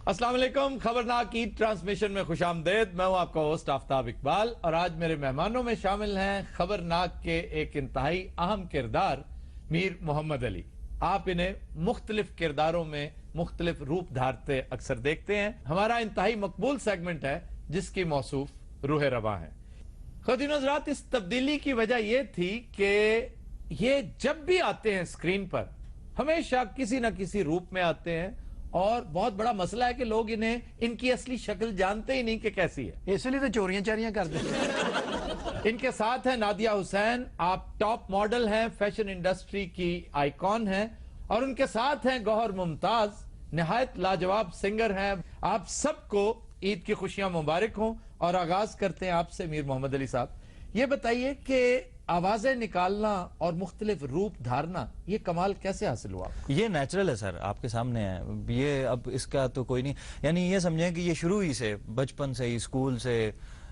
अस्सलाम वालेकुम। खबरनाक की ट्रांसमिशन में खुशामदेद। मैं हूं आपका होस्ट आफ्ताब इकबाल और आज मेरे मेहमानों में शामिल हैं खबरनाक के एक इंतहाई अहम किरदार मीर मोहम्मद अली। आप इन्हें मुख्तलिफ किरदारों में मुख्तलिफ रूप धारते अक्सर देखते हैं। हमारा इंतहाई मकबूल सेगमेंट है जिसकी मौसूफ रूह रवा है। ख़ुद हज़रात, इस तब्दीली की वजह यह थी कि ये जब भी आते हैं स्क्रीन पर हमेशा किसी न किसी रूप में आते हैं और बहुत बड़ा मसला है कि लोग इन्हें इनकी असली शक्ल जानते ही नहीं कि कैसी है, इसलिए तो चोरियां चारियां करते हैं। इनके साथ है नादिया हुसैन। आप टॉप मॉडल हैं, फैशन इंडस्ट्री की आइकॉन हैं। और उनके साथ हैं गौहर मुमताज, निहायत लाजवाब सिंगर हैं। आप सबको ईद की खुशियां मुबारक हों। और आगाज करते हैं आपसे मीर मोहम्मद अली साहब, ये बताइए कि आवाजें निकालना और मुख्तलिफ रूप धारना ये कमाल कैसे हासिल हुआ? ये नेचुरल है सर, आपके सामने है ये। अब इसका तो कोई नहीं, यानी ये समझें कि ये शुरू ही से, बचपन से ही, स्कूल से,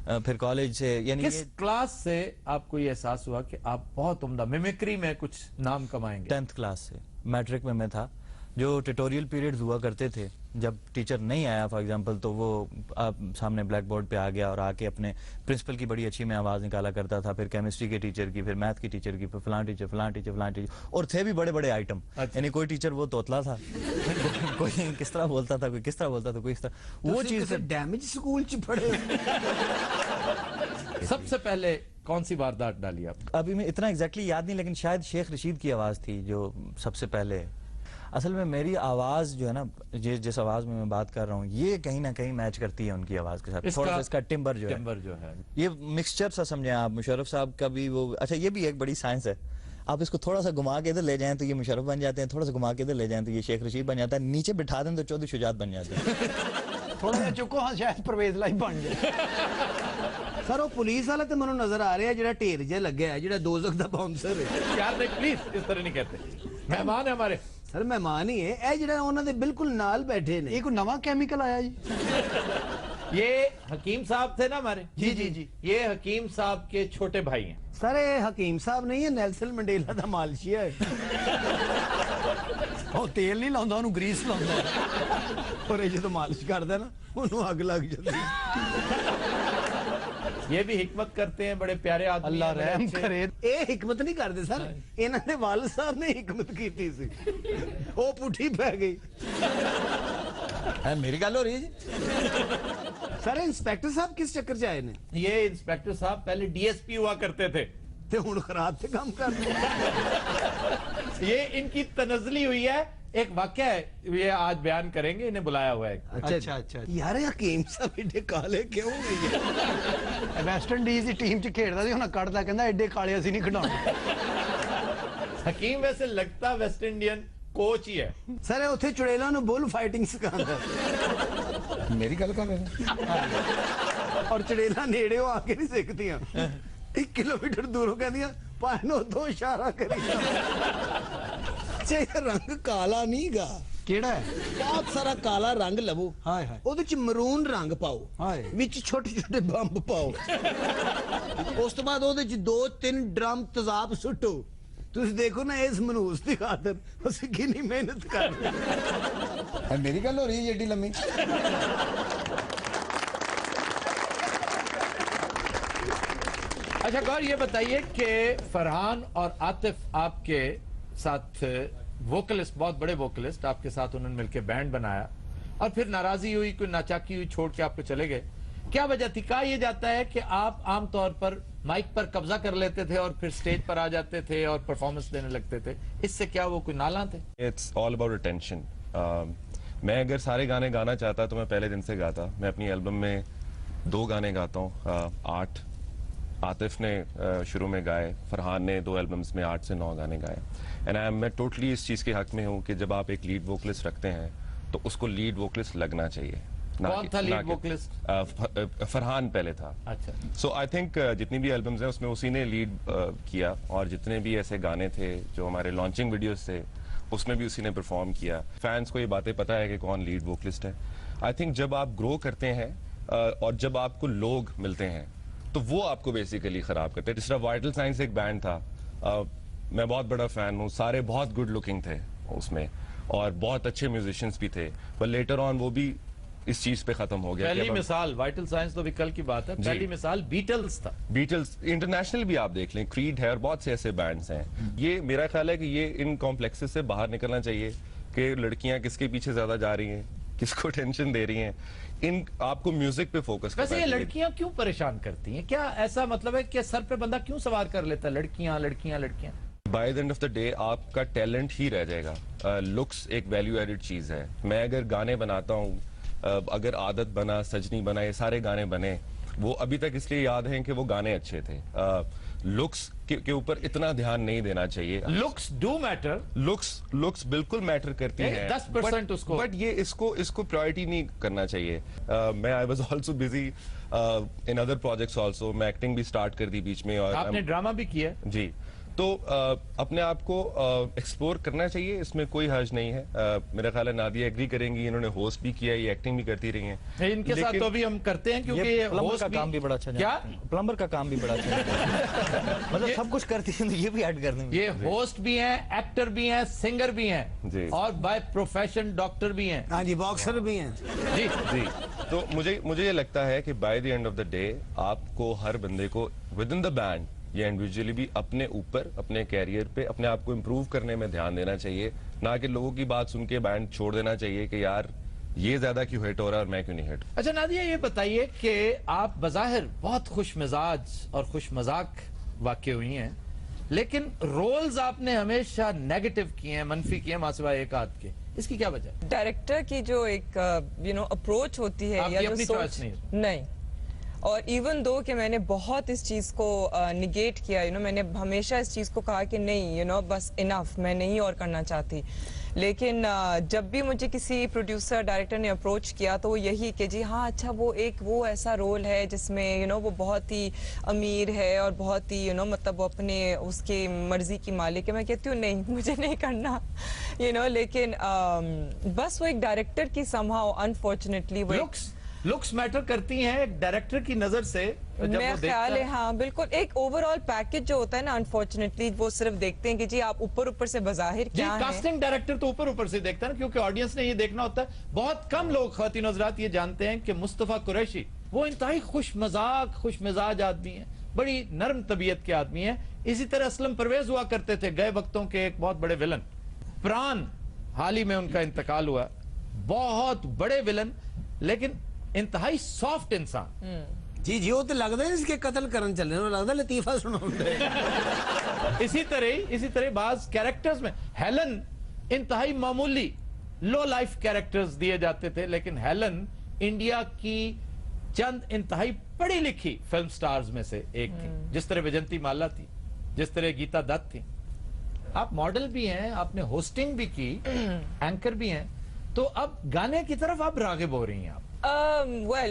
फिर कॉलेज से। यानी किस क्लास से आपको ये एहसास हुआ कि आप बहुत उम्दा मिमिक्री में कुछ नाम कमाएंगे? 10th क्लास से, मैट्रिक में मैं था। जो ट्यूटोरियल पीरियड्स हुआ करते थे, जब टीचर नहीं आया फॉर एग्जांपल, तो वो आप सामने ब्लैक बोर्ड पे आ गया और आके अपने प्रिंसिपल की बड़ी अच्छी मैं आवाज निकाला करता था, फिर केमिस्ट्री के टीचर की, फिर मैथ की टीचर की, फिर फलां टीचर फलां टीचर फलां टीचर, और थे भी बड़े बड़े आइटम। यानी कोई टीचर वो तोतला था कोई किस तरह बोलता था, कोई किस तरह बोलता था, कोई इस तरह। वो चीज डैमेज स्कूल च पढ़े। सबसे पहले कौन सी वारदात डाली आप? अभी मैं इतना एग्जैक्टली याद नहीं, लेकिन शायद शेख रशीद की आवाज थी जो सबसे पहले। असल में मेरी आवाज जो है ना, जिस आवाज में मैं बात कर रहा हूँ, ये कहीं ना कहीं मैच करती है उनकी आवाज के साथ। थोड़ा सा इसका टिम्बर जो है ये मिक्सचर सा समझे आप। मुशर्रफ साहब का भी वो, अच्छा ये भी एक बड़ी साइंस है। आप इसको थोड़ा सा घुमा के इधर ले जाएं तो ये मुशर्रफ बन जाते हैं, थोड़ा सा घुमा के इधर ले जाएं तो ये शेख रशीद बन जाता है, नीचे बिठा दें तो चौधरी शुजात बन जाते हैं। थोड़ा सा चुको, हाँ शायद परवेज लाइफ बन जाए। सर वो पुलिस वाला तो मैंने नजर आ रहा है, जो ढेर जिहा लगे है, जो दोजख दा बाउंसर है। यार नहीं, प्लीज इस तरह नहीं कहते, मेहमान है हमारे। सर मेहमान ही है ए, जो उन्होंने बिल्कुल नाल बैठे ने। एक नवा केमिकल आया जी। ये हकीम साहब थे ना हमारे? जी जी जी। ये हकीम साहब के छोटे भाई हैं। सर ये हकीम साहब नहीं है, नेल्सन मंडेला दा मालशिया है। ਉਹ ਤੇਲ ਨਹੀਂ ਲਾਉਂਦਾ, ਉਹਨੂੰ ਗਰੀਸ ਲਾਉਂਦਾ, और ਜਦੋਂ मालिश करदा ना ਉਹਨੂੰ ਅੱਗ ਲੱਗ ਜਾਂਦੀ। ये भी हिकमत करते हैं, बड़े प्यारे आदमी। अल्लाह रहम करे। ये हिकमत नहीं करते सर, इन्हां दे वालिद साहब ने हिकमत कीती सी, वो पुठी पै गई। मेरी गल हो रही है जी। सर इंस्पेक्टर साहब किस चक्कर च आए ने? ये इंस्पेक्टर साहब पहले डीएसपी हुआ करते थे, ते हुण खराब से काम कर रहे। ये इनकी तनज़ली हुई है। एक वाकया है, ये आज बयान करेंगे, इन्हें बुलाया हुआ है। अच्छा अच्छा यार हकीम साहब एडे काले क्यों है? वेस्ट इंडीज की टीम च खेडदा सी, हुण कढ़दा कहंदा एडे काले असि नहीं खिडाउणे। हकीम वैसे लगता वेस्ट इंडियन कोच ही है। सर उत्थे चुड़ेला नु बुल फाइटिंग सिखांदा। मेरी गल कर रहे और चुड़ेला नेड़े आके नहीं सिखदियां, 1 किलोमीटर दूरों कहदियां पानो दो इशारा करी। रंग काला नहीं गा, केड़ा है? बहुत सारा काला रंग लवो, हाय हाय, ओदे च मरून रंग पाओ, हाय, विच छोटे छोटे बंब पाओ, उस तो बाद ओदे च 2-3 ड्रम तेजाब सुट्टो। तुसीं देखो ना इस मनूस की खातर असीं कितनी मेहनत कर रहे हैं। मेरी गल हो रही है एडी लम्मी। अच्छा गौर, ये बताइए कि फरहान और आतिफ आपके साथ वोकलिस्ट, बहुत बड़े वोकलिस्ट, आपके साथ उन्होंने मिलकर बैंड बनाया और फिर नाराजगी हुई, कोई नाचाकी हुई, छोड़ के आपको चले गए। क्या वजह थी? कहा यह जाता है कि आप आमतौर पर माइक पर कब्जा कर लेते थे और फिर स्टेज पर आ जाते थे और परफॉर्मेंस देने लगते थे, इससे क्या वो कोई नाला थे? It's all about attention. मैं अगर सारे गाने गाना चाहता तो मैं पहले दिन से गाता। मैं अपनी एल्बम में 2 गाने गाता हूँ, 8 आतिफ ने शुरू में गाए, फरहान ने 2 एल्बम्स में 8 से 9 गाने गाए। एंड मैं टोटली इस चीज़ के हक में हूँ कि जब आप एक लीड वोकलिस्ट रखते हैं तो उसको लीड वोकलिस्ट लगना चाहिए। कौन था लीड वोकलिस्ट? फरहान पहले था। अच्छा। सो आई थिंक जितनी भी एल्बम्स हैं उसमें उसी ने लीड किया, और जितने भी ऐसे गाने थे जो हमारे लॉन्चिंग वीडियोस थे उसमें भी उसी ने परफॉर्म किया। फैंस को ये बातें पता है कि कौन लीड वोकलिस्ट है। आई थिंक जब आप ग्रो करते हैं और जब आपको लोग मिलते हैं तो वो आपको बेसिकली खराब करते हैं। जिस तरह वाइटल साइंस एक बैंड था, मैं बहुत बड़ा फैन हूँ, सारे बहुत गुड लुकिंग थे उसमें और बहुत अच्छे म्यूजिशियंस भी थे, पर लेटर ऑन वो भी इस चीज पे खत्म हो गया। पहली मिसाल वाइटल साइंस तो भी कल की बात है, पहली मिसाल बीटल्स था। बीटल्स इंटरनेशनल भी आप देख लें, क्रीड है और बहुत से ऐसे बैंड्स हैं। ये मेरा ख्याल है कि ये इन कॉम्प्लेक्सेस से बाहर निकलना चाहिए कि लड़कियां किसके पीछे ज्यादा जा रही हैं, किसको टेंशन दे रही हैं। इन आपको म्यूजिक पे फोकस करना वैसे ये चाहिए। लड़कियां क्यों परेशान करती हैं? क्या ऐसा मतलब है कि सर पे बंदा क्यों सवार कर लेता है? लड़कियां लड़कियां लड़कियां। By the end of the day आपका टैलेंट ही रह जाएगा। लुक्स एक वैल्यू एडेड चीज है। मैं अगर गाने बनाता हूँ, अगर आदत बना, सजनी बना, ये सारे गाने बने, वो अभी तक इसलिए याद हैं कि वो गाने अच्छे थे। लुक्स के ऊपर इतना ध्यान नहीं देना चाहिए। लुक्स डू मैटर, लुक्स बिल्कुल मैटर करती हैं, 10% उसको, बट ये इसको प्रायोरिटी नहीं करना चाहिए। मैं I was also busy in other projects also. मैं एक्टिंग भी स्टार्ट कर दी बीच में, और आपने ड्रामा भी किया जी। तो अपने आप को एक्सप्लोर करना चाहिए, इसमें कोई हर्ज नहीं है। मेरा ख्याल है नादिया एग्री करेंगी, इन्होंने होस्ट भी किया, ये एक्टिंग भी करती रही हैं। इनके साथ तो अभी हम करते हैं, क्योंकि ये प्लम्बर का काम भी बड़ा अच्छा क्या प्लम्बर का काम भी बड़ा अच्छा मतलब सब कुछ करती है, तो ये भी ऐड कर देंगे। ये होस्ट भी हैं, एक्टर भी हैं, सिंगर भी जी। हैं, और बाय प्रोफेशन डॉक्टर भी हैं। हाँ जी, बॉक्सर भी हैं जी जी। तो मुझे ये लगता है कि by the end of the day आपको, हर बंदे को विद इन द बैंड या इंडिविजुअली भी अपने ऊपर, अपने कैरियर पे, अपने आप को इम्प्रूव करने में ध्यान देना चाहिए, ना कि लोगों की बात सुन के बैंड छोड़ देना चाहिए कि यार ये ज्यादा क्यों हिट हो रहा है और मैं क्यों नहीं हिट। अच्छा नादिया, ये बताइए कि आप बज़ाहिर बहुत खुश मिजाज और खुश मजाक वाक़ई हुई हैं, लेकिन रोल्स आपने हमेशा नेगेटिव किए हैं, मनफी किए हैं, मासिवा एक आध के। इसकी क्या वजह? डायरेक्टर की जो एक अप्रोच होती है, या जो अपनी सोच चॉइस नहीं। और इवन दो कि मैंने बहुत इस चीज को निगेट किया, मैंने हमेशा इस चीज को कहा कि नहीं, बस इनफ, मैं नहीं और करना चाहती। लेकिन जब भी मुझे किसी प्रोड्यूसर डायरेक्टर ने अप्रोच किया, तो वो यही कि जी हाँ अच्छा, वो ऐसा रोल है जिसमें वो बहुत ही अमीर है और बहुत ही मतलब वो अपने उसकी मर्जी की मालिक है। मैं कहती हूँ नहीं, मुझे नहीं करना लेकिन बस वो एक डायरेक्टर की समहाउ अनफॉर्चुनेटली वो लुक्स मैटर करती हैं एक डायरेक्टर की नजर से, मेरा ख्याल है। हाँ बिल्कुल, एक ओवरऑल पैकेज जो होता है ना, अनफॉर्चुनेटली वो सिर्फ देखते हैं कि जी आप ऊपर से बज़ाहिर क्या है। कास्टिंग डायरेक्टर तो ऊपर से देखता है ना, क्योंकि ऑडियंस ने ये देखना होता है। बहुत कम लोग, ख्वातीन हज़रात, ये जानते हैं कि मुस्तफा कुरैशी वो इंतहाई खुश मिजाज आदमी है, बड़ी नरम तबीयत के आदमी है। इसी तरह असलम परवेज हुआ करते थे, गए वक्तों के एक बहुत बड़े विलन। प्राण हाल ही में उनका इंतकाल हुआ, बहुत बड़े विलन, लेकिन इंतहाई सॉफ्ट इंसान। जी वो तो लगता है इसके कत्ल करन चले, लगता लतीफा सुनाते। इसी तरह बाज कैरेक्टर्स में हेलन इंतहाई मामूली लो लाइफ कैरेक्टर्स दिए जाते थे, लेकिन हेलन इंडिया की चंद इंतहाई पढ़ी लिखी फिल्म स्टार्स में से एक थी। जिस तरह विजंती माला थी, जिस तरह गीता दत्त थी। आप मॉडल भी हैं, आपने होस्टिंग भी की, एंकर भी हैं, तो अब गाने की तरफ आप रागिब हो रही हैं। आप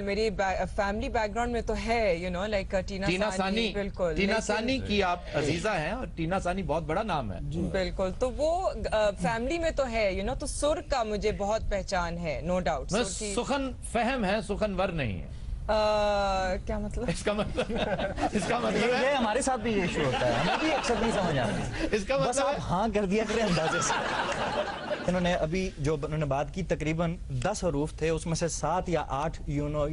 मेरी फैमिली बैकग्राउंड में तो है, लाइक टीना सानी। बिल्कुल, टीना सानी की आप अजीजा हैं, और टीना सानी बहुत बड़ा नाम है। बिल्कुल, तो वो फैमिली में तो है, तो सुर का मुझे बहुत पहचान है, नो डाउट। सुखन फहम है, सुखनवर नहीं है। क्या मतलब? इसका मतलब ये हमारे साथ भी ये इशू होता है, हमें भी अक्सर नहीं समझ आती। इसका बस मतलब आप हाँ कर दिया करें अंदाजे से। इन्होंने अभी जो उन्होंने बात की, तकरीबन 10 हरूफ थे, उसमें से 7 या 8 यू नो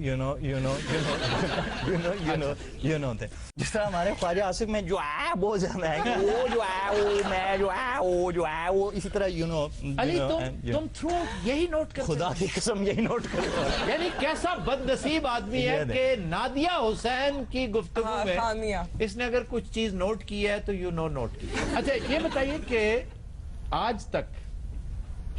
थे। जिस तरह हमारे ख्वाजा आसिफ में जो है बहुत ज्यादा है, वो जो है, वो मैं जो है, वो जो है, वो इसी तरह अली तुम थ्रू यही नोट कर, खुदा की कसम यही नोट कर। यानी कैसा बदनसीब आदमी है कि नादिया हुसैन की गुफ्तगू में इसने अगर कुछ चीज नोट की है तो यू नोट की। अच्छा ये बताइए कि आज तक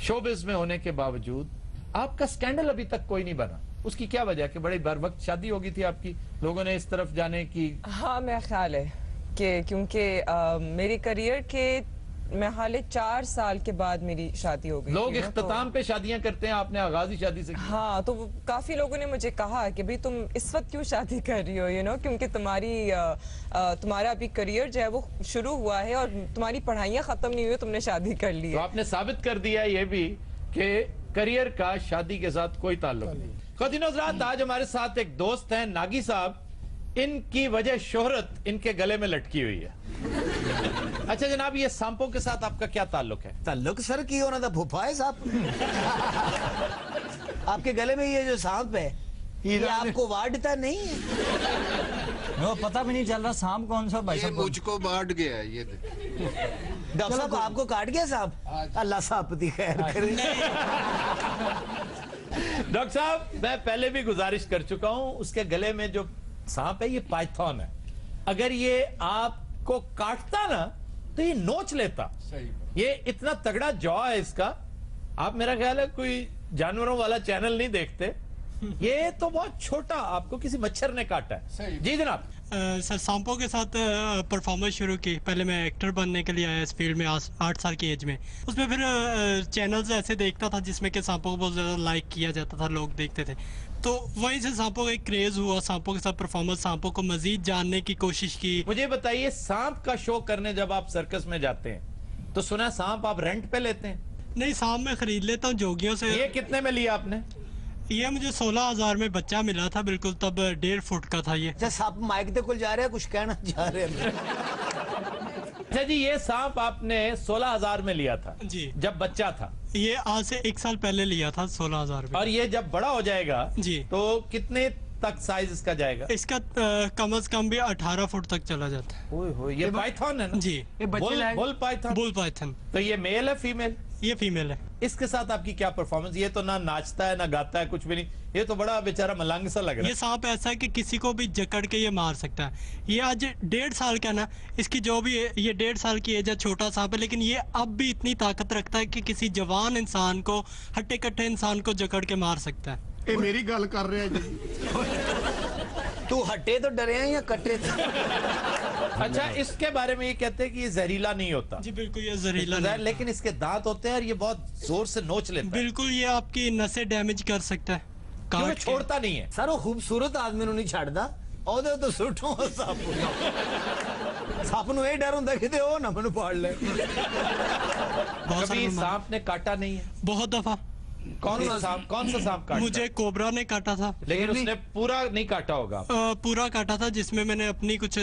शोबिज में होने के बावजूद आपका स्कैंडल अभी तक कोई नहीं बना, उसकी क्या वजह? कि बड़ी बर वक्त शादी हो गई थी आपकी, लोगों ने इस तरफ जाने की। हाँ मेरा ख्याल है कि क्योंकि मेरे करियर के मैं हाले 4 साल के बाद मेरी शादी हो गई। लोग इख्तिताम पे शादियां करते हैं, आपने आगाज ही शादी से। हाँ, तो काफी लोगों ने मुझे कहा कि भाई तुम इस वक्त क्यों शादी कर रही हो, क्योंकि तुम्हारा अभी करियर जो है वो शुरू हुआ है और तुम्हारी पढ़ाइयाँ खत्म नहीं हुई, तुमने शादी कर ली है। तो आपने साबित कर दिया ये भी कि करियर का शादी के साथ कोई ताल्लुक नहीं। ख़वातीन हज़रात, आज हमारे साथ एक दोस्त हैं नागी साहब, इनकी वजह शोहरत इनके गले में लटकी हुई है। अच्छा जनाब, ये सांपों के साथ आपका क्या ताल्लुक है? ताल्लुक सर की उन्होंने फूफा है साहब। आपके गले में ये जो सांप है ये आपको वाटता नहीं है? वो पता भी नहीं चल रहा सांप कौन सा भाई साहब। मुझको बांट गया है ये। डॉक्टर साहब आपको काट गया सांप? अल्लाह सांप दी खैर करे। डॉक्टर साहब मैं पहले भी गुजारिश कर चुका हूं, उसके गले में जो सांप है ये पाइथन है। अगर ये आपको काटता ना तो ये नोच लेता। ये इतना तगड़ा जॉ है इसका। आप मेरा ख्याल है कोई जानवरों वाला चैनल नहीं देखते। ये तो बहुत छोटा, आपको किसी मच्छर ने काटा है। जी जनाब। सर सांपों के साथ परफॉर्मेंस शुरू की। पहले मैं एक्टर बनने के लिए आया इस फील्ड में 8 साल की एज में। उसमें फिर चैनल्स ऐसे देखता था जिसमें कि सांपों को बहुत ज़्यादा लाइक किया जाता था, लोग देखते थे। तो वहीं से सांपों का एक क्रेज हुआ, सांपों के साथ परफॉर्मेंस, सांपों को मजीद जानने की कोशिश की। मुझे बताइए, सांप का शो करने जब आप सर्कस में जाते हैं तो सुना सांप आप रेंट पे लेते हैं? नहीं, सांप मैं खरीद लेता हूँ जोगियों से। ये कितने में लिया आपने? ये मुझे 16,000 में बच्चा मिला था, बिल्कुल तब 1.5 फुट का था ये। अच्छा सांप माइक दे कुल जा रहे हैं, कुछ कहना चाह रहे हैं? अच्छा जी, ये सांप आपने 16,000 में लिया था जी, जब बच्चा था? ये आज से 1 साल पहले लिया था 16,000 में। और ये जब बड़ा हो जाएगा जी तो कितने तक साइज इसका जाएगा? इसका कम से कम भी 18 फुट तक चला जाता है। ओए होए, ये पाइथन है ना? जी, बुल पाइथन। Bull Python. तो ये मेल है फीमेल? ये फीमेल है। इसके साथ आपकी क्या परफॉर्मेंस? ये तो ना नाचता है ना गाता है, कुछ भी नहीं। ये तो बड़ा बेचारा मलंग सा लग रहा है। ये सांप ऐसा है कि किसी को भी जकड़ के ये मार सकता है। ये आज 1.5 साल का ना, इसकी जो भी है, ये 1.5 साल की एज है, छोटा सांप है, लेकिन ये अब भी इतनी ताकत रखता है कि किसी जवान इंसान को, हट्टे कट्टे इंसान को जकड़ के मार सकता है। ये मेरी गल कर रहे हैं जी। तू हटे तो डरे हैं या कटे थे? अच्छा, इसके बारे में ये कहते हैं कि ये जहरीला नहीं होता। जी बिल्कुल, ये जहरीला नहीं होता। लेकिन इसके दांत होते हैं और ये बहुत जोर से नोच लेता है। बिल्कुल, ये आपकी नसें डैमेज कर सकता है, क्योंकि काट के। छोड़ता नहीं है। सर वो खूबसूरत आदमी ਨੂੰ ਨਹੀਂ ਛੱਡਦਾ, ਉਹਦੇ ਤੋਂ ਸੁੱਟੋ ਸੱਪ ਨੂੰ। ਸੱਪ ਨੂੰ ਇਹ ਡਰ ਹੁੰਦਾ ਕਿ ਤੇ ਉਹ ਨਾ ਮੈਨੂੰ ਪਾੜ ਲੈ। बहुत सारे कभी बीमार- सांप ने काटा नहीं है? बहुत दफा। कौन सा सांप काटा? मुझे कोबरा ने काटा था, लेकिन उसने पूरा नहीं काटा होगा। पूरा काटा था, जिसमें मैंने अपनी कुछ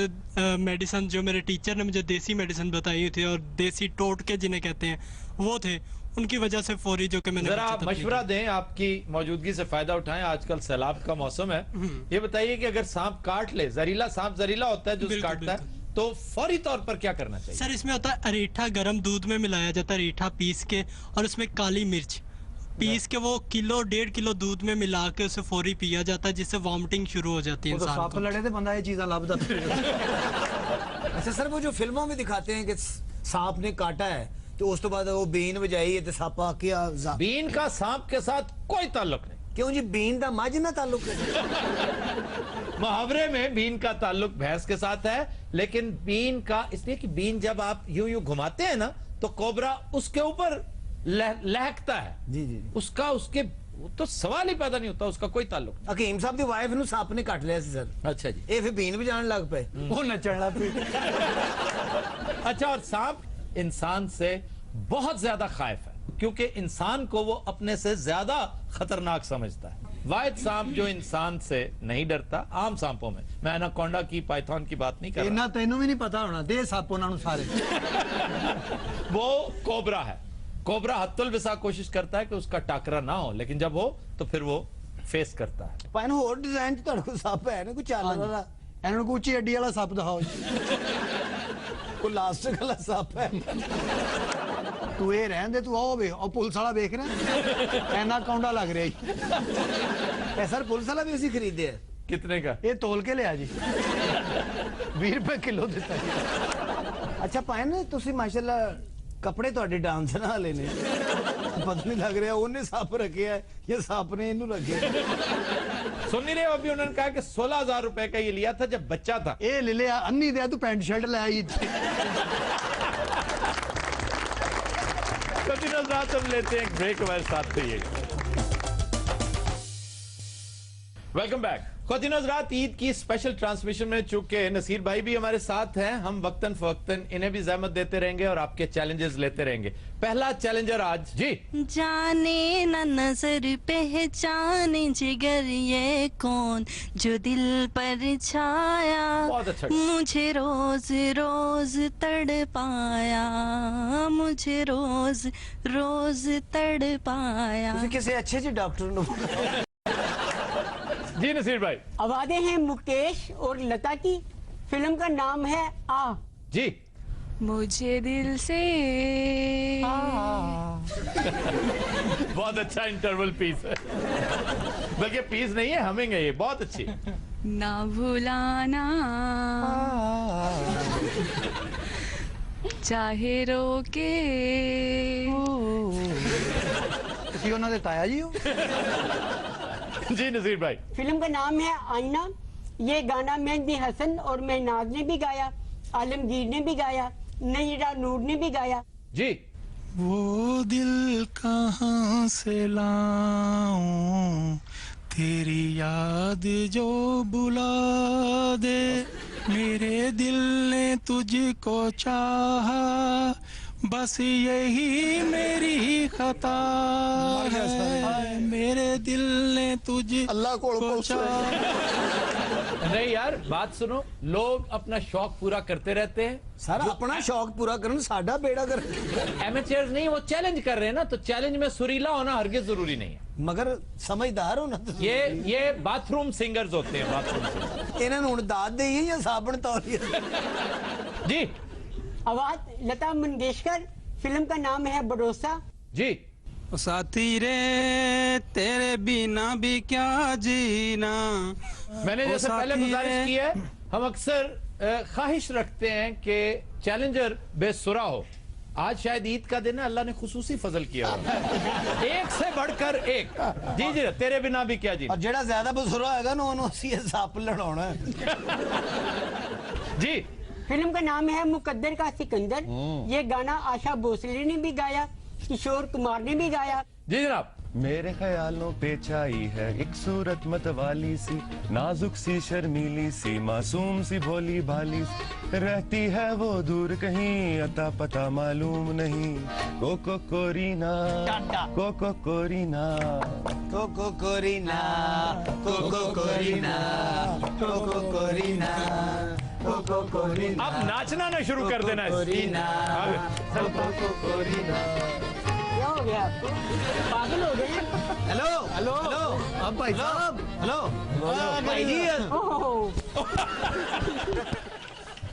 मेडिसिन, जो मेरे टीचर ने मुझे देसी मेडिसिन बताई हुई थी और देसी टोटके जिन्हें कहते हैं, वो थे, उनकी वजह से फौरी जो कि मैंने जरा आप मशवरा दें, आपकी मौजूदगी से फायदा उठाएं, आजकल सैलाब का मौसम है। ये बताइए कि अगर सांप काट ले, जहरीला सांप जहरीला होता है जो बिल्कुल, काटता है, तो फौरी तौर पर क्या करना चाहिए? सर इसमें होता है अरीठा, गर्म दूध में मिलाया जाता है अरीठा पीस के, और उसमें काली मिर्च पीस के वो 1.5 किलो दूध में मिला के उसे फौरी पिया जाता है, जिससे वॉमिटिंग शुरू हो जाती है इंसान को। सप लड़े थे बंदा ये चीज़ लाभदा। अच्छा सर, वो जो फिल्मों में दिखाते हैं कि सांप ने काटा है तो उस तो बाद वो बीन बजाई है तो सप आके। बीन का सांप के साथ कोई ताल्लुक नहीं। क्यों जी, बीन का मज ना ताल्लुक है? मुहावरे में बीन का ताल्लुक भैंस के साथ है, लेकिन बीन का इसलिए कि बीन जब आप यूं यूं घुमाते हैं ना तो कोबरा उसके ऊपर लहकता है। जी जी। उसका उसके तो सवाल ही पैदा नहीं होता, उसका कोई ताल्लुक नहीं। हकीम साहब की वाइफ ਨੂੰ ਸੱਪ ਨੇ ਕੱਟ ਲਿਆ ਸੀ ਸਰ। अच्छा जी। ਇਹ ਫਿਰ ਬੀਨ ਵਜਾਣ ਲੱਗ ਪਏ, ਉਹ ਨੱਚਣ ਲੱਗ ਪਈ। अच्छा, और सांप इंसान से बहुत ज्यादा खाइफ है क्योंकि इंसान को वो अपने से ज्यादा खतरनाक समझता है। वाहिद सांप जो इंसान से नहीं डरता, आम सांपों में, मैं एनाकोंडा की, पाइथन की बात नहीं कर रहा, ਇਹਨਾਂ ਤੈਨੂੰ ਵੀ ਨਹੀਂ ਪਤਾ ਹੋਣਾ, ਦੇ ਸੱਪ ਉਹਨਾਂ ਨੂੰ ਸਾਰੇ। वो कोबरा है। कोबरा हत्तुल विसा कोशिश करता है कि उसका टाकरा ना हो, लेकिन जब हो तो फिर वो फेस करता है। ਭਾਈ ਨੂੰ ਹੋਰ ਡਿਜ਼ਾਈਨ ਚ ਤੁਹਾਡੇ ਕੋਲ ਸੱਪ ਹੈ ਨਾ ਕੋਈ ਚੱਲ ਵਾਲਾ? ਇਹਨਾਂ ਨੂੰ ਕੋਈ ਉੱਚੀ ਅੱਡੀ ਵਾਲਾ ਸੱਪ ਦਿਖਾਓ ਜੀ। ਕੋਈ ਲਾਸਟਿਕ ਵਾਲਾ ਸੱਪ ਹੈ? ਤੂੰ ਇਹ ਰਹਿਣ ਦੇ, ਤੂੰ ਆਓ ਵੇ, ਉਹ ਪੁਲਿਸ ਵਾਲਾ ਵੇਖ ਰਿਹਾ, ਐਨਾ ਕੌਂਡਾ ਲੱਗ ਰਿਹਾ ਜੀ। ਇਹ ਸਰ ਪੁਲਿਸ ਵਾਲਾ ਵੀ ਅਸੀਂ ਖਰੀਦਿਆ। कितने का? ਇਹ ਤੋਲ ਕੇ ਲਿਆ ਜੀ, 20 ਰੁਪਏ ਕਿਲੋ ਦਿੱਤਾ ਜੀ। ਅੱਛਾ ਭਾਈ ਨੇ ਤੁਸੀਂ ਮਾਸ਼ਾਅੱਲਾ ਕੱਪੜੇ ਤੁਹਾਡੇ ਡਾਂਸਰ ਵਾਲੇ ਨੇ, ਪਤਾ ਨਹੀਂ ਲੱਗ ਰਿਹਾ ਉਹਨੇ ਸੱਪ ਰੱਖਿਆ ਜਾਂ ਸੱਪ ਨੇ ਇਹਨੂੰ ਰੱਖਿਆ। सुन नहीं रहे हो? अभी उन्होंने कहा कि 16,000 रुपए का ये लिया था जब बच्चा था। ਇਹ ਲੈ ਲਿਆ ਅੰਨੀ ਦੇ, ਤੂੰ ਪੈਂਟ शर्ट ले आई। कभी नजरात हम लेते हैं एक ब्रेक, हमारे साथ रहिए। Welcome back. ख्वातीन हज़रात, ईद की स्पेशल ट्रांसमिशन में चूंकि नसीर भाई भी हमारे साथ हैं, हम वक्तन फवक्तन इन्हें भी जहमत देते रहेंगे और आपके चैलेंजेस लेते रहेंगे। पहला चैलेंजर आज जी। जाने न नजर पहचाने जिगर ये कौन जो दिल पर छाया, बहुत अच्छा। मुझे रोज रोज तड़पाया, मुझे मुझे रोज रोज तड़पाया। ਤੁਸੀਂ ਕਿਸੇ ਅੱਛੇ ਜਿਹੇ ਡਾਕਟਰ ਨੂੰ जी नसीर भाई। आवाजें हैं मुकेश और लता की। फिल्म का नाम है आ। जी मुझे दिल से बहुत अच्छा इंटरवल पीस है, बल्कि पीस नहीं है, हमिंग है ये, बहुत अच्छी। ना भुलाना चाहे रोके। ਤੁਸੀਂ ਉਹਨਾਂ ਦੇ ਤਾਇਆ ਜੀ ਹੋ? जी नसीर भाई। फिल्म का नाम है आईना। ये गाना मेहंदी हसन और महनाज ने भी गाया, आलमगीर ने भी गाया, नईरा नूर ने भी गाया। जी वो दिल कहाँ से लाऊं तेरी याद जो बुला दे, मेरे दिल ने तुझको चाहा बस यही मेरी खता है, मेरे दिल ने अल्लाह को तुझको चाहा। नहीं यार, बात सुनो, लोग अपना शौक पूरा करते रहते हैं। ਸਾਰਾ ਆਪਣਾ ਸ਼ੌਕ ਪੂਰਾ ਕਰਨ, ਸਾਡਾ ਬੇੜਾ ਕਰ। एमेचर्स नहीं, वो चैलेंज कर रहे हैं ना, तो चैलेंज में सुरीला होना हरगिज जरूरी नहीं है। ਮਗਰ ਸਮਝਦਾਰ ਹੋਣਾ ਤੁਸੀਂ। ये बाथरूम सिंगर्स होते हैं, बाथरूम सिंगर्स। ਇਹਨਾਂ ਨੂੰ ਹੁਣ ਦਾਤ ਦੇਈਏ ਜਾਂ ਸਾਬਣ ਤੌਲੀਏ? जी आवाज लता मंगेशकर। फिल्म का नाम है भरोसा। जी ओ साथी रे तेरे बिना भी क्या जीना। मैंने ओ जैसे पहले साथी गुजारिश रे। की है, हम अक्सर ख्वाहिश रखते हैं कि चैलेंजर बेसुरा हो। आज शायद ईद का दिन है, अल्लाह ने खुसूसी फजल किया हो। एक से बढ़कर एक। जी जी, तेरे बिना भी क्या जी। ਔਰ ਜਿਹੜਾ ਜ਼ਿਆਦਾ ਬਸੁਰਾ ਹੋਏਗਾ ਨਾ ਉਹਨੂੰ ਅਸੀਂ ਇਹ ਸੱਪ ਲੜਾਉਣਾ। जी फिल्म का नाम है मुकद्दर का सिकंदर। ये गाना आशा भोसले ने भी गाया, किशोर कुमार ने भी गाया। जी जनाब। मेरे ख्यालों पे छाई है एक सूरत मतवाली सी, नाजुक सी शर्मीली सी, मासूम सी भोली भाली सी, रहती है वो दूर कहीं अता पता मालूम नहीं, कोको कोरीना कोको कोरीना ਕੋਕੋ ਕੋਰੀਨਾ ਕੋਕੋ ਕੋਰੀਨਾ ਕੋਕੋ ਕੋਰੀਨਾ कोको कोरीना। अब नाचना ना शुरू कर देना। कोरीना कोको कोरीना। क्या हो गया आपको? पागल हो गए? हेलो हेलो हेलो, अब भाई साहब हेलो भाई जी। ओहो।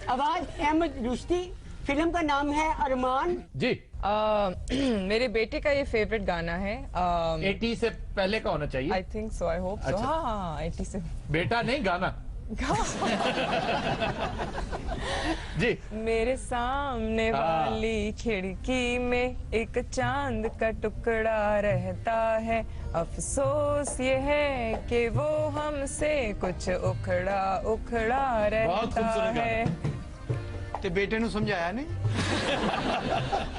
आवाज अहमद रुश्ती। फिल्म का नाम है अरमान। जी मेरे बेटे का ये फेवरेट गाना है। 80 से पहले का होना चाहिए। I think so, I hope so. अच्छा। हाँ 80 से। बेटा नहीं, गाना। जी मेरे सामने वाली खिड़की में एक चांद का टुकड़ा रहता है, अफसोस ये है कि वो हमसे कुछ उखड़ा उखड़ा रहता है। ਤੇ ਬੇਟੇ ਨੂੰ ਸਮਝਾਇਆ ਨਹੀਂ?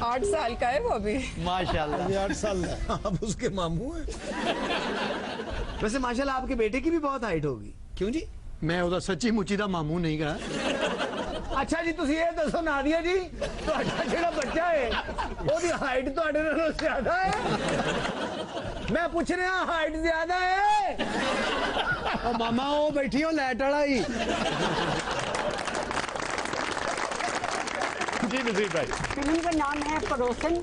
8 साल का है वो अभी। माशाल्लाह 8 साल। आप उसके मामू हैं। वैसे माशाल्लाह आपके बेटे की भी बहुत हाइट होगी। क्यों जी? मैं ਉਹਦਾ ਸੱਚੀ ਮੁੱਚੀ ਦਾ ਮਾਮੂ ਨਹੀਂ ਗਾ। ਅੱਛਾ ਜੀ, ਤੁਸੀਂ ਇਹ ਦੱਸੋ ਨਾਦੀਆ ਜੀ, ਤੁਹਾਡਾ ਜਿਹੜਾ ਬੱਚਾ ਹੈ ਉਹਦੀ ਹਾਈਟ ਤੁਹਾਡੇ ਨਾਲੋਂ ਜ਼ਿਆਦਾ ਹੈ? ਮੈਂ ਪੁੱਛ ਰਿਹਾ, ਹਾਈਟ ਜ਼ਿਆਦਾ ਹੈ? ਉਹ ਮਾਮਾ ਉਹ ਬੈਠੀ ਉਹ ਲੈਟ ਵਾਲਾ ਹੀ। जी नजीर भाई। फिल्म का नाम है पड़ोसन।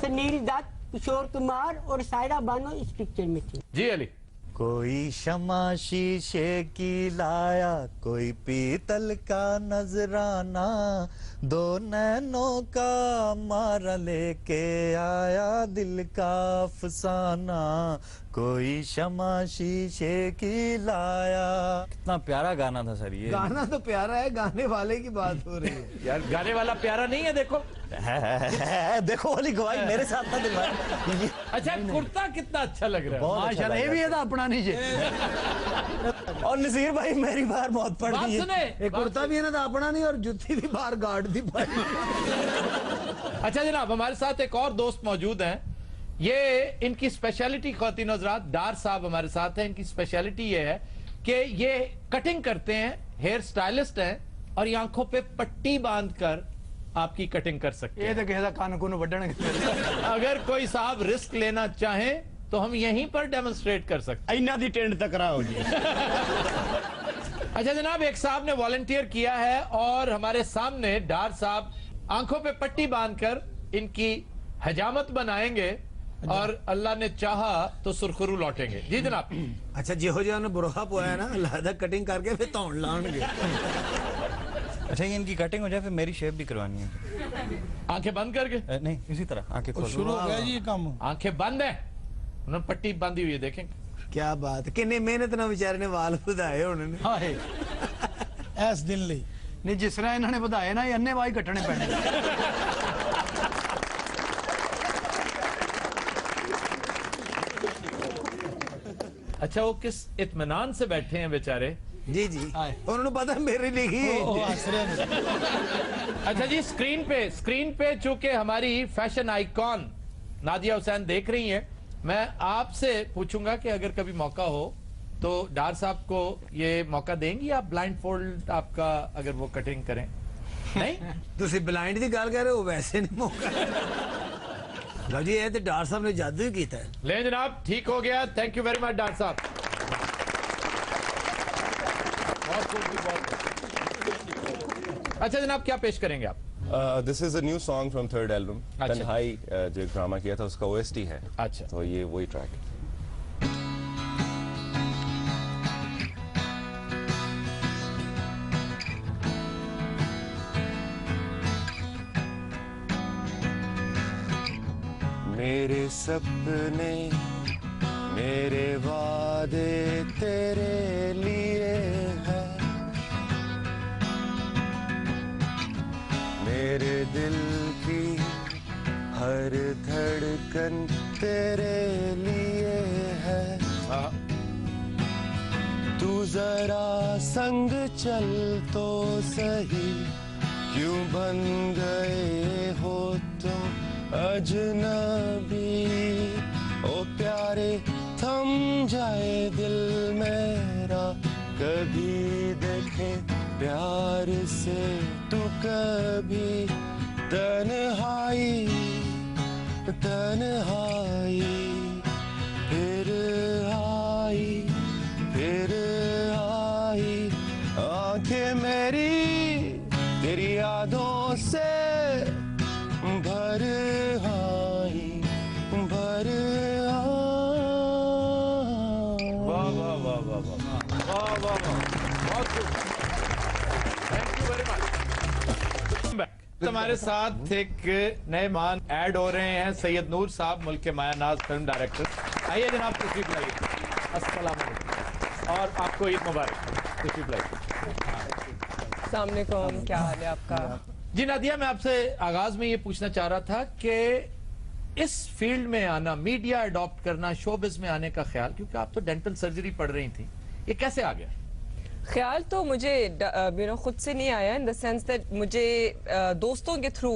सुनील दत्त, किशोर कुमार और सायरा बानो इस पिक्चर में थी। जी अली। कोई शमा शीशे की लाया, कोई पीतल का नजराना, दो नैनों का मारा लेके आया दिल का अफसाना, कोई शमा शीशे की लाया। कितना प्यारा गाना था सर ये। गाना तो प्यारा है, गाने वाले की बात हो रही है। यार गाने वाला प्यारा नहीं है, देखो। देखो वाली गवाही मेरे साथ ना दिलवाए। अच्छा, कुर्ता कितना अच्छा लग रहा है। माशाल्लाह ये भी ਇਹਦਾ ਆਪਣਾ ਨਹੀਂ ਜੇ। और नसीर भाई मेरी बार बहुत पड़ बात गई है। सुने। ਇਹ ਕੁर्ता भी ਇਹਨਾਂ ਦਾ ਆਪਣਾ नहीं और जुत्ती भी बाहर गार्ड दी पाई। अच्छा जनाब, हमारे साथ एक और दोस्त मौजूद हैं। ये इनकी स्पेशलिटी, ख्वातीन हज़रात, डार साहब हमारे साथ हैं। इनकी स्पेशलिटी ये है कि ये कटिंग करते हैं, हेयर स्टाइलिस्ट हैं, और ये आंखों पे पट्टी बांधकर आपकी कटिंग कर सकते ਇਹ हैं। ਤਾਂ ਕਿਸੇ ਦਾ ਕੰਨ ਕੁੰਨ ਵੱਢਣਗੇ। अगर कोई साहब रिस्क लेना चाहे तो हम यहीं पर डेमोन्स्ट्रेट कर सकते ਇਹਨਾਂ ਦੀ ਟਿੰਡ ਟਕਰਾਓ ਜੀ। हैं। अच्छा जनाब, एक साहब ने वॉलंटियर किया है और हमारे सामने डार साहब आंखों पे पट्टी बांधकर इनकी हजामत बनाएंगे और अल्लाह ने चाहा तो सुरखरू लौटेंगे। जी जनाब। अच्छा जिहो जिहा ने बुरहा पोया ना लादा कटिंग करके फिर धौन लाणगे। अच्छा ये इनकी कटिंग हो जाए फिर मेरी शेप भी करवानी है। आंखें बंद करके? नहीं इसी तरह आंखें खोलो। शुरू हो गया जी ये काम। आंखें बंद है, उन्होंने पट्टी बांधी हुई है, देखें क्या बात, किन्नी मेहनत ना बेचारे ने वाल ਵਧਾਏ होने ने। हाय इस दिन ਲਈ नहीं जिस तरह इन्होंने ਵਧਾਏ ना ये अन्ने वाही कटने पैने। अच्छा वो किस इत्मीनान से बैठे हैं बेचारे। जी जी उन्होंने पता मेरे लिखी है। अच्छा जी स्क्रीन पे चूंकि हमारी फैशन आइकॉन नादिया हुसैन देख रही हैं, मैं आपसे पूछूंगा कि अगर कभी मौका हो तो डार साहब को ये मौका देंगी आप ब्लाइंड फोल्ड आपका अगर वो कटिंग करें? नहीं तुसी ब्लाइंड की गल कर रहे हो, वैसे नहीं मौका। लो जी ये तो डार साहब ने जादू ही किया है। ले जनाब ठीक हो गया, थैंक यू वेरी मच डार साहब। अच्छा जनाब क्या पेश करेंगे आप? This is a new song from third album तन्हाई, जो ड्रामा किया था उसका OST है। अच्छा तो ये वही ट्रैक है। मेरे सपने मेरे वादे तेरे लिए है, मेरे दिल की हर धड़कन तेरे लिए है। तू जरा संग चल तो सही, क्यों बन गए हो तुम अजनबी। ओ प्यारे थम जाए दिल मेरा, कभी देखे प्यार से तू कभी। तन्हाई तन्हाई फिर आई आंखें मेरी तेरी यादों से भर आई। वाह वाह वाह वाह वाह वाह वाह बहुत good, thank you very much. हमारे साथ एक नए मान ऐड हो रहे हैं, सैयद नूर साहब, मुल्क मायानाज फिल्म डायरेक्टर। आइए जनाब तशरीफ लाइए। अस्सलाम वालेकुम और आपको ईद मुबारक। तशरीफ लाइए। अस्सलाम वालेकुम, क्या हाल है आपका? जी नादिया, मैं आपसे आगाज में ये पूछना चाह रहा था कि इस फील्ड में आना, मीडिया अडॉप्ट करना, शोबिज में आने का ख्याल, क्योंकि आप तो डेंटल सर्जरी पढ़ रही थी, ये कैसे आ गया? ख्याल तो मुझे खुद से नहीं आया, इन द सेंस दैट मुझे दोस्तों के थ्रू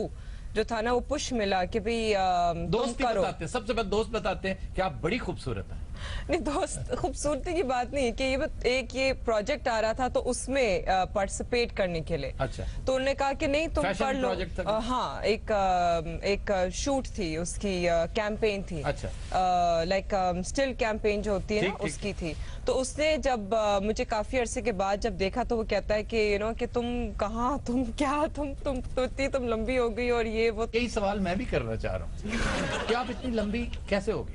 जो था ना वो पुश मिला कि भाई दोस्त बताते हैं, सबसे पहले दोस्त बताते हैं कि आप बड़ी खूबसूरत हैं। नहीं दोस्त खूबसूरती की बात नहीं कि ये प्रोजेक्ट आ रहा था तो उसमें पार्टिसिपेट करने के लिए। अच्छा। तो उन्होंने कहा कि नहीं तुम कर लो। हाँ एक शूट थी उसकी, कैंपेन थी। अच्छा। लाइक स्टिल कैंपेन जो होती है ना उसकी थी। तो उसने जब मुझे काफी अरसे के बाद जब देखा तो वो कहता है कि यू नो कि तुम कहाँ, तुम क्या, तुम लंबी हो गई और ये वो। यही सवाल मैं भी करना चाह रहा हूँ कि आप इतनी लंबी कैसे हो गई?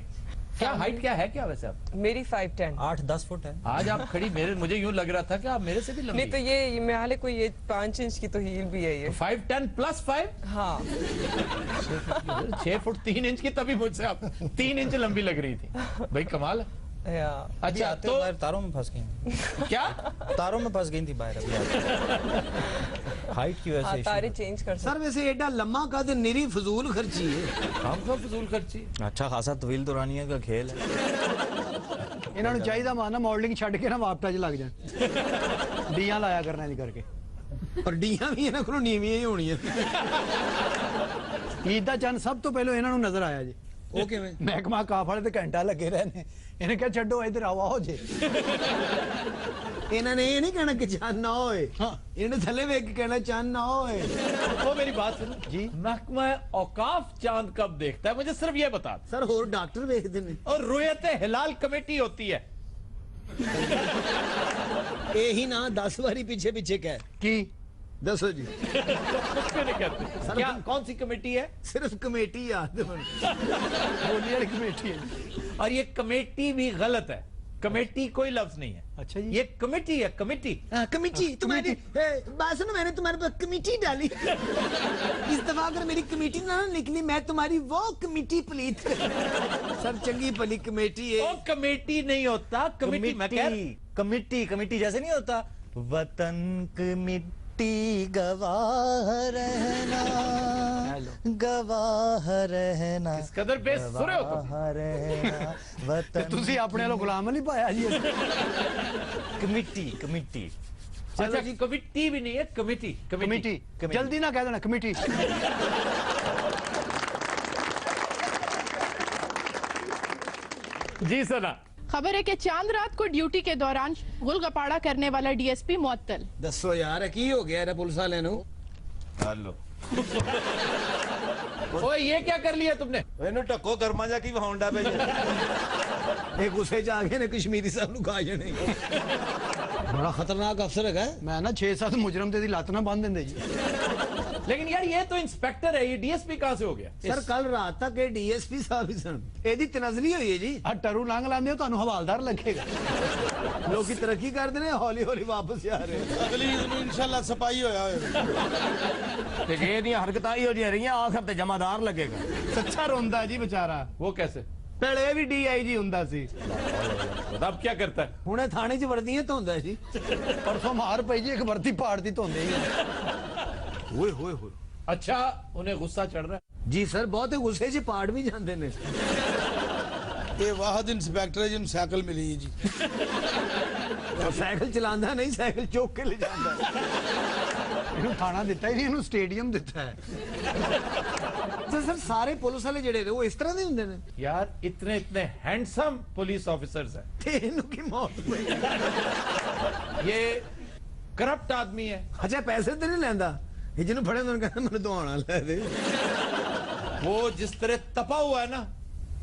क्या हाइट क्या है क्या वैसे आप? मेरी 5'10", 8-10 फुट है। आज आप खड़ी मुझे यूं लग रहा था कि आप मेरे से भी लंबी। नहीं तो ये मैं हाले कोई ये 5 इंच की तो हील भी है ये। 5'10 + 5? हाँ 6 फुट 3 इंच की, तभी मुझसे आप 3 इंच लंबी लग रही थी। भाई कमाल है। अच्छा तो तारों में फंस गई। क्या? तारों में फंस गई थी बाहर। हाइट की वजह से तारे चेंज कर सर वैसे एडा लम्मा का तो निरी फजूल खर्ची है। हम सब फजूल खर्ची। अच्छा खासा तवील दुरानिया का खेल है। इन्होंने चाहिए माना मॉडलिंग छड़ के ना वापटा च लग जाए, डियां लाया करना जी करके। और डियां भी इन्हां कोलों नीवियां ही होणियां। ईद दा चंद सब तो पहले इन्हां नूं नजर आया जी। ਉਹ ਕਿਵੇਂ? ਮਹਿਕਮਾ ਕਾਫ ਵਾਲੇ ਤੇ ਘੰਟਾ ਲੱਗੇ ਰਹੇ ਨੇ, ਇਹਨੇ ਕਿਹਾ ਛੱਡੋ ਇੱਧਰ ਆਓ ਜੇ। ਇਹਨਾਂ ਨੇ ਇਹ ਨਹੀਂ ਕਹਿਣਾ ਕਿ ਚੰਨ ਨਾ ਹੋਏ, ਇਹਨੇ ਥੱਲੇ ਵੇਖ ਕੇ ਕਹਿਣਾ ਚੰਨ ਨਾ ਹੋਏ। वो मेरी बात सुनो जी, महकमा औकाफ चांद कब देखता है, मुझे सिर्फ ये बता। सर होर डॉक्टर देखते हैं और रुयत हिलाल कमेटी होती है। यही ना 10 बारी पीछे पीछे कह की दसो जी। कुछ क्यों नहीं करते? क्या कौन सी कमेटी है? सिर्फ कमेटी याद है बोली वाली कमेटी है। और ये कमेटी भी गलत है, कमेटी कोई लफ्ज नहीं है। अच्छा जी, ये कमेटी है, कमेटी। कमेटी तुम्हारी बात सुनो, मैंने तुम्हारे पास कमेटी डाली इस दफा अगर मेरी कमेटी ना निकली मैं तुम्हारी वो कमेटी प्लीज सर चंगी भली कमेटी है। ओ कमेटी नहीं होता, कमेटी मैं कह कमिटी कमिटी जैसे नहीं होता, वतन की मिट्टी गवाह रहना, गवाह रहना, इस कदर बेसुरे हो तुम। गवाह रहना वतन। ਤੁਸੀਂ ਆਪਣੇ ਵੱਲੋਂ ਗੁਲਾਮ ਨਹੀਂ ਪਾਇਆ ਜੀ। कमिटी कमिटी अच्छा जी, कमेटी भी नहीं है, कमेटी कमेटी जल्दी ना कह देना कमेटी। जी सना। खबर है कि चांद रात को ड्यूटी के दौरान गुलगपाड़ा करने वाला डीएसपी मुअत्तल। दसो यार की हो गया रे पुलिस वाले नु? हेलो ओए ये क्या कर लिया तुमने? ਇਹਨੂੰ ਢੱਕੋ ਗਰਮਾ ਜਾ ਕੀ ਵਹਾਉਂਦਾ ਪਏ ਇਹ ਗੁੱਸੇ ਚ ਆ ਗਏ ਨੇ ਕਸ਼ਮੀਰੀ ਸਾਹਿਬ ਨੂੰ ਖਾ ਜਾਣੇ। बड़ा खतरनाक अफसर है। मैं ना 6-7 मुजरम तेरी लत ना बांध देंगे जी। लेकिन यार ये तो इंस्पेक्टर है, ये डीएसपी कहां से हो गया? सर कल रात तक ये डीएसपी साहब ही सन। एदी तनजली हुई है जी। आ टरू लंघ लांदे हो ਤੁਹਾਨੂੰ ਹਵਾਲਦਾਰ ਲੱਗੇਗਾ। लोग की तरक्की करते ने हौली हौली वापस आ रहे। अगली ईद ਨੂੰ इंशाल्लाह सफाई होया होए ਤੇ ਜੇ ਇਹਦੀਆਂ ਹਰਕਤਾਂ ਹੀ ਹੋ ਜਿਹੀਆਂ ਰਹੀਆਂ ਆਖਰ ਤੇ ਜਮਾਦਾਰ ਲੱਗੇਗਾ। ਸੱਚਾ ਰੋਂਦਾ ਜੀ ਵਿਚਾਰਾ। वो कैसे? ਪਹਿਲੇ ਵੀ ਡੀਆਈਜੀ ਹੁੰਦਾ ਸੀ। अब क्या करता है? ਹੁਣੇ ਥਾਣੇ 'ਚ ਵਰਦੀਆਂ ਧੋਂਦਾ ਸੀ। ਪਰਸੋਂ ਮਾਰ ਪਈ ਜੀ ਇੱਕ ਵਰਦੀ ਪਾੜ ਦੀ ਧੋਂਦੇ ਹੀ। ਓਏ ਹੋਏ ਹੋਏ। अच्छा उन्हें गुस्सा चढ़ रहा है? जी सर बहुत गुस्से 'ਚ ਪਾੜ ਵੀ ਜਾਂਦੇ ਨੇ। ਇਹ ਵਾਹਦ ਇੰਸਪੈਕਟਰ ਹੈ ਜਿਹਨੂੰ ਸਾਈਕਲ ਮਿਲੀ ਹੈ ਜੀ। ਸਾਈਕਲ ਚਲਾਉਂਦਾ ਨਹੀਂ, ਸਾਈਕਲ ਚੁੱਕ ਕੇ ਲੈ ਜਾਂਦਾ। ਇਹਨੂੰ ਥਾਣਾ ਦਿੱਤਾ ਹੀ ਨਹੀਂ, ਇਹਨੂੰ ਸਟੇਡੀਅਮ ਦਿੱਤਾ ਹੈ। तो सर सारे पुलिस वाले जेड़े ने वो इस तरह दे हुंदे ने यार, इतने इतने हैंडसम पुलिस ऑफिसर्स हैं, ते इन्हों की मौत हुई। ये करप्ट आदमी है। अच्छा पैसे तो नहीं लेंदा, ये जिन्हों फड़े उन्होंने कहना मैंने दुआना ले दे। वो जिस तरह तपा हुआ है ना,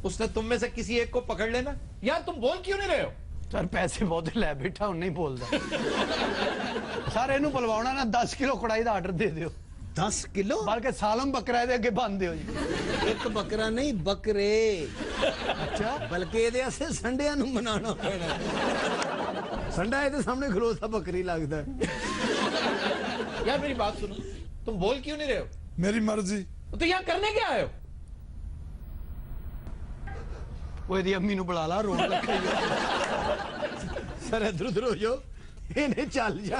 उसने तुम में से किसी एक को पकड़ लेना। यार तुम बोल क्यों नहीं रहे हो? सर पैसे बहुत लै बैठा हूं नहीं बोलता। सर इन्हों बुलवाना ना 10 किलो कड़ाई का आर्डर दे दियो। 10 किलो बल्कि सालम बकरा दे अगे बंद दियो जी। एक बकरा नहीं बकरे। अच्छा बल्कि ये संडिया नूं मनाना पैना। संडा ये सामने खलोता बकरी लगता है। यार मेरी बात सुनो, तुम बोल क्यों नहीं रहे हो? मेरी मर्जी। तो यहाँ करने क्या आए हो? वो यदि अम्मी नूं बुला ला, रोन लगा। सर इधर उधर हो जाओ, इन्हें चल जा।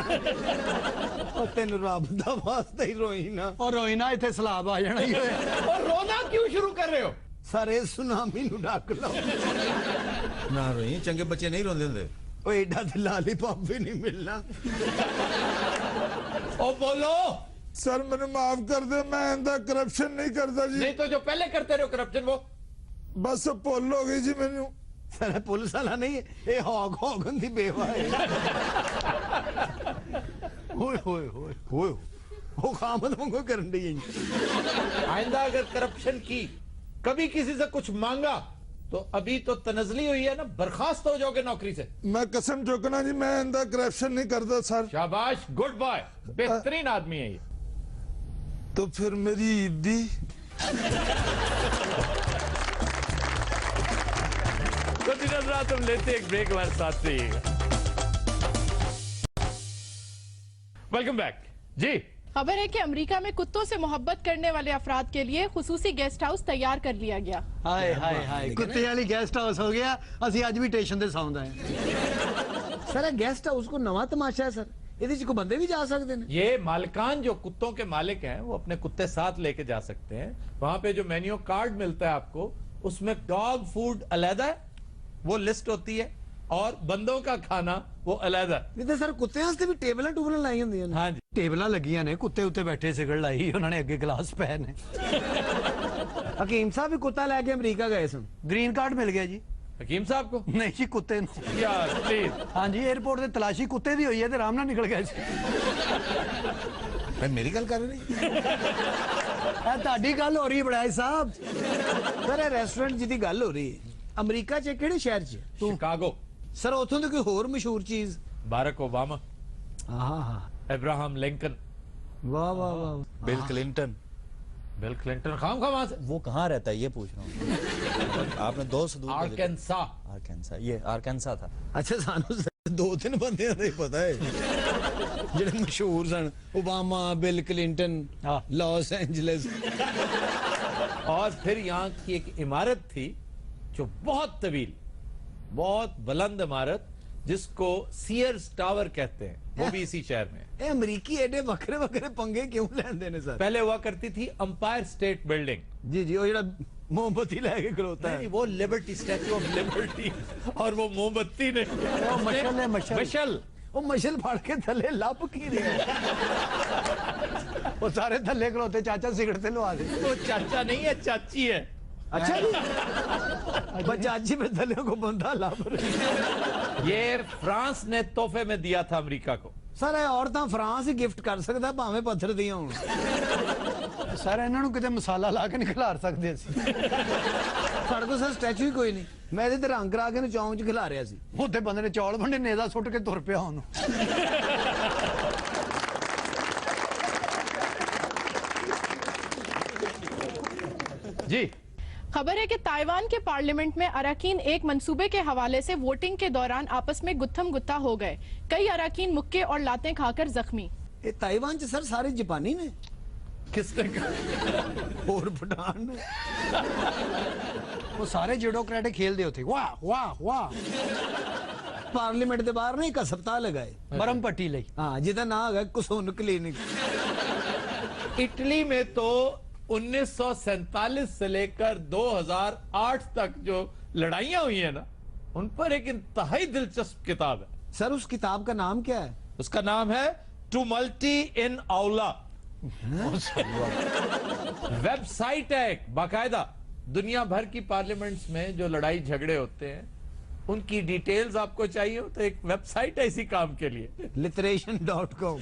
और तेन रब दा वास्ता ही रोई ना। और रोई ना इत्थे सलाब आ जाना ही होया। और रोना क्यों शुरू कर रहे हो? सारे सुनामी नूं ढक लो। ना रोई, चंगे बच्चे नहीं रोंदे हुंदे। ओ एडा ते लॉलीपॉप भी नहीं मिलना। ओ बोलो। सर मैंने माफ कर दे, मैं इंदा करप्शन नहीं करता जी। नहीं तो जो पहले करते रहे हो करप्शन, वो बस भुल हो गई जी मैनू। सर पुलिस वाला नहीं, ये हॉग हॉगन दी बेवा है। ओए होए होए होए वो खामद वांगू करन दी है। आइंदा अगर करप्शन की, कभी किसी से कुछ मांगा, तो अभी तो तनजली हुई है ना, बर्खास्त हो जाओगे नौकरी से। मैं कसम चुकना जी, मैं इंदा करप्शन नहीं करता सर। शाबाश, गुड बॉय, बेहतरीन आदमी है ये। तो फिर मेरी ईद दी तो दिन रात हम लेते एक ब्रेक, हमारे साथ रहिएगा। वेलकम बैक जी। खबर है कि अमेरिका में कुत्तों से मोहब्बत करने वाले अफराद के लिए खुसूसी गेस्ट हाउस तैयार कर लिया गया। हाय हाय हाय, कुत्ते वाली गेस्ट हाउस हो गया। असि आज भी स्टेशन ते सौंदा है। सर गेस्ट हाउस को नवा तमाशा है सर, ਇਹਦੇ ਚ ਕੋਈ ਬੰਦੇ भी जा सकते हैं। ये मालिकान जो कुत्तों के मालिक हैं, वो अपने कुत्ते साथ लेके जा सकते हैं। वहां पे जो मेन्यू कार्ड मिलता है आपको, उसमें डॉग फूड अलग है, वो लिस्ट होती है, और बंदों का खाना वो अलग है। नहीं तो सर कुत्ते वास्ते भी टेबल टूबल लाई होंदी हैं। हाँ जी, ਟੇਬਲਾਂ ਲੱਗੀਆਂ ਨੇ, ਕੁੱਤੇ ਉੱਤੇ ਬੈਠੇ ਸਿਗੜ ਲਾਈ, ਉਹਨਾਂ ਨੇ ਅੱਗੇ ਗਲਾਸ ਪਏ ਨੇ। हकीम साहब भी कुत्ता लेके अमेरिका गए सन, ग्रीन कार्ड मिल गया जी। हकीम साहब को नहीं जी कुत्ते ਨੂੰ। यार प्लीज। हाँ जी एयरपोर्ट ਤੇ ਤਲਾਸ਼ੀ ਕੁੱਤੇ ਦੀ ਹੋਈ ਹੈ ਤੇ ਆਰਾਮ ਨਾਲ ਨਿਕਲ ਗਏ ਸੀ। भाई मेरी गल कर रहे ਇਹ ਤੁਹਾਡੀ ਗੱਲ ਹੋ ਰਹੀ ਹੈ ਬੜਾਈ ਸਾਹਿਬ। सर रेस्टोरेंट जिहदी गल हो रही है, अमेरिका च किहड़े शहर च? शिकागो। सर उथों दी कोई होर मशहूर चीज? बारक ओबामा, हाँ हाँ, अब्राहम लिंकन, वाह वाह वाह। Bill Clinton. बिल क्लिंटन खाम वहां से वो कहाँ रहता है ये पूछ रहा हूँ। आपने दो से दूर आर्कनसा ये आर्कनसा था। अच्छा सानू 2-3 बंदे का ही पता है ਜਿਹੜੇ ਮਸ਼ਹੂਰ ਸਨ Obama Bill Clinton Los Angeles. और फिर यहाँ की एक इमारत थी जो बहुत तवील बहुत बुलंद इमारत जिसको सीयर्स टावर कहते हैं, वो भी इसी शहर में। ये अमेरिकी एडे वखरे वखरे पंगे क्यों लेंदे ने सर? पहले हुआ करती थी अंपायर स्टेट बिल्डिंग। जी जी, वो जेड़ा मोमबत्ती लेके खलोता है। नहीं, वो लिबर्टी, स्टैचू ऑफ लिबर्टी। और वो मोमबत्ती ने वो मशल है, मशल। वो मशल फाड़ के थले लप की रहे वो सारे थले खलोते चाचा सिगरेट से लवा दे। वो चाचा नहीं है, चाची है। अच्छा जी, चाची पे थले को बंदा लप रहे। ये फ्रांस ने तोहफे में दिया था अमेरिका को। सर औरतां फ्रांस ही गिफ्ट कर सकता भावें पत्थर दिया होण। सर इन्हां नूं किते मसाला ला के नहीं खिलार सकदे असीं। साडे कोल सर स्टैचू ही कोई नहीं। मैं इहदे ते रंग करा के चौंक च खिला रिहा सी। उत्थे बंदे ने चौल बंडे नेदा सुੱਟ के तुर पिया ਉਹਨੂੰ। जी खबर है कि ताइवान के पार्लियामेंट में अरकान एक मंसूबे के हवाले से वोटिंग के दौरान आपस में गुत्थम गुत्ता हो गए। कई अरकान मुक्के और लातें खाकर जख्मी। ये ताइवान च सर सारे जापानी ने। किसने कहा? और पठान ने। वो सारे जूडोक्रेटिक खेलते होते। वाह वाह वाह। पार्लियामेंट के बाहर नहीं एक अस्पताल लगाए बरम पट्टी लई। हाँ, जिदा ना है कुसुन क्लिनिक। इटली में तो 1947 से लेकर 2008 तक जो लड़ाइयां हुई है ना, उन पर एक इंतहाई दिलचस्प किताब है। सर उस किताब का नाम क्या है? उसका नाम है टुमल्टी इन आउला। वेबसाइट है एक बाकायदा। दुनिया भर की पार्लियामेंट्स में जो लड़ाई झगड़े होते हैं उनकी डिटेल्स आपको चाहिए हो तो एक वेबसाइट है इसी काम के लिए, literation.com।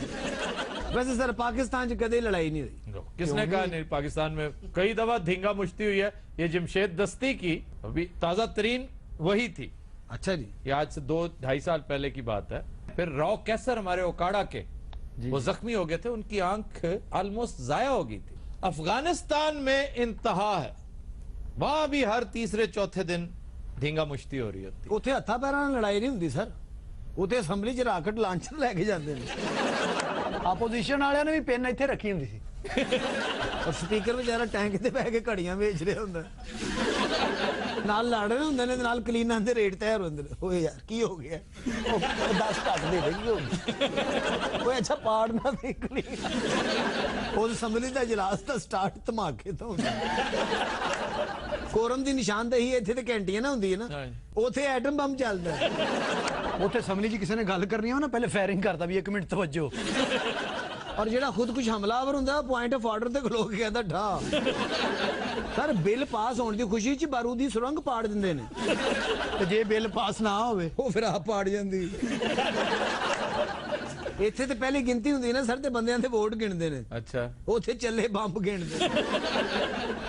वैसे सर पाकिस्तान च कदे लड़ाई नहीं हुई। किसने कहा नहीं? पाकिस्तान में कई दफा धींगा मुश्ती हुई है। ये जमशेद दस्ती की अभी ताजा तरीन वही थी। अच्छा जी, ये आज से 2-2.5 साल पहले की बात है। फिर रॉ कैसर हमारे ओकाड़ा के वो जख्मी हो गए थे, उनकी आंख ऑलमोस्ट जाया हो गई थी। अफगानिस्तान में इंतहा है, वहां भी हर तीसरे चौथे दिन धींगा मुश्ती हो रही होती। उथे हथा पैरां नाल लड़ाई नहीं हुंदी सर, उथे असैम्बली च राकेट लांचर लेके जाते हैं। आपोजिशन वालियां ने भी पेन इत्थे रखी हुंदी सी और स्पीकर बेचारा टैंक ते बह के घड़ियां बेच रहे हुंदा, नाल लड़ रहे हुंदे ने, नाल क्लीनां दे रेट तैयार हुंदे ने। ओए यार की हो गया? 10 घट दे देंगे ओए। अच्छा पाड़ ना दे क्लीन। उस असैम्बली दा इजलास दा स्टार्ट धमाके तो हुंदा। कोरम दी निशानदेही इत्थे ते कैंटीन ना हुंदी है ना, उथे एटम बम चलदा है। उथे असैम्बली च किसी ने गल करनी हो ना पहले फायरिंग करदा भी 1 मिनट तवज्जो। और जेड़ा खुद कुछ हमलावर हुंदा पॉइंट ऑफ ऑर्डर ते खलो के कहंदा ढा। सर बिल पास होने की खुशी च बारूदी सुरंग पाड़ दिंदे ने ते जे बिल पास ना होवे वो फिर आप पाड़ जांदी। इत्थे ते पहली गिनती हुंदी ना सर ते बंदियां दे वोट गिनदे ने। अच्छा, उथे चले बंब गिनदे।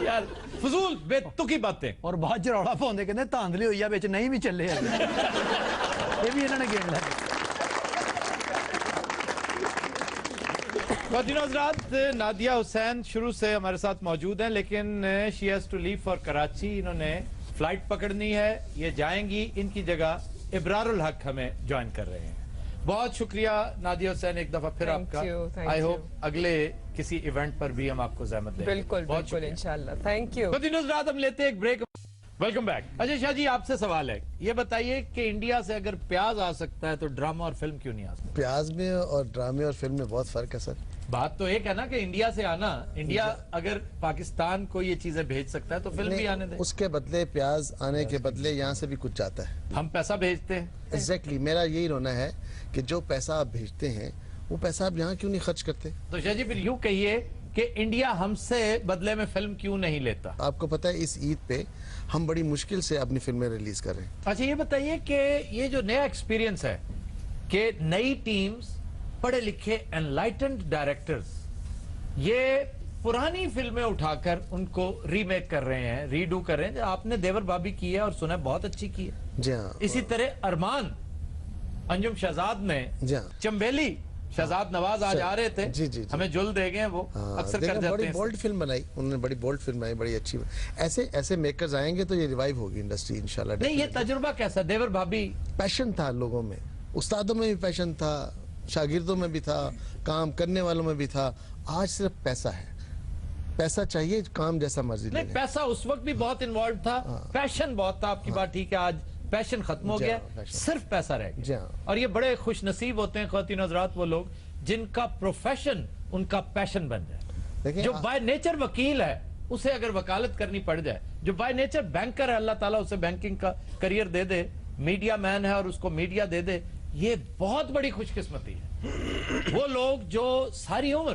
यार फजूल बेतुकी बातें। और बाद च रौला पाउंदे कहंदे धांधली होई आ विच नहीं भी चले आ। ये भी इन्हां ने गिन लिया। हज़रात, नादिया हुसैन शुरू से हमारे साथ मौजूद हैं, लेकिन she has to leave for Karachi. इन्होंने फ्लाइट पकड़नी है, ये जाएंगी। इनकी जगह इब्रारुल हक हमें ज्वाइन कर रहे हैं। बहुत शुक्रिया नादिया हुसैन एक दफा फिर आपका। आई होप अगले किसी इवेंट पर भी हम आपको ज़हमत दें। बिल्कुल बिल्कुल इंशाल्लाह। Thank you. हज़रात, हम लेते हैं एक ब्रेक। Welcome back. अच्छा शाह जी, आपसे सवाल है, ये बताइए कि इंडिया से अगर प्याज आ सकता है तो ड्रामा और फिल्म क्यों नहीं आ सकता? प्याज में और ड्रामे और फिल्म में बहुत फर्क है सर। बात तो एक है ना कि इंडिया से आना, इंडिया अगर पाकिस्तान को ये चीजें भेज सकता है तो फिल्म भी आने दे। उसके बदले प्याज आने के बदले यहाँ से भी कुछ जाता है। हम पैसा भेजते हैं। एग्जैक्टली, मेरा यही रोना है कि जो पैसा आप भेजते हैं वो पैसा आप यहाँ क्यों नहीं खर्च करते? तो शाह जी फिर यूं कहिए कि इंडिया हमसे बदले में फिल्म क्यों नहीं लेता? आपको पता है इस ईद पे हम बड़ी मुश्किल से अपनी फिल्में रिलीज कर रहे हैं। अच्छा ये बताइए कि ये जो नया एक्सपीरियंस है कि नई टीम्स, पढ़े लिखे एनलाइटेंड डायरेक्टर्स ये पुरानी फिल्में उठाकर उनको रीमेक कर रहे हैं, रीडू कर रहे हैं। आपने देवर भाभी की है और सुना बहुत अच्छी की है। जी हाँ। इसी तरह अरमान अंजुम शहजाद ने जी हाँ। चंबेली शहजाद नवाज आज आ रहे थे। जी जी, हमें जुल दे गए वो अक्सर कर जाते हैं। बड़ी बोल्ड फिल्म बनाई उन्होंने, बड़ी बोल्ड फिल्म बनाई, बड़ी अच्छी। ऐसे मेकर्स आएंगे तो ये रिवाइव होगी इंडस्ट्री इंशाल्लाह। नहीं, ये तजुर्बा कैसा? देवर भाभी, पैशन था लोगों में, उस्तादों में भी पैशन था, शागिर्दों में भी था, काम करने वालों में भी था। आज सिर्फ पैसा है, पैसा चाहिए, काम जैसा मर्जी। नहीं, पैसा उस वक्त भी बहुत इन्वॉल्व था, पैशन बहुत था। आपकी बात ठीक है, आज पैशन खत्म हो गया, सिर्फ पैसा रह गया। और ये बड़े खुश नसीब होते हैं ख्वातीन हज़रात वो लोग जिनका प्रोफेशन उनका पैशन बन जाए। जो बाय नेचर वकील है उसे अगर वकालत करनी पड़ जाए, जो बाय नेचर बैंकर है अल्लाह ताला उसे बैंकिंग का करियर दे दे, मीडिया मैन है और उसको मीडिया दे दे, ये बहुत बड़ी खुशकिस्मती है। वो लोग जो सारी उम्र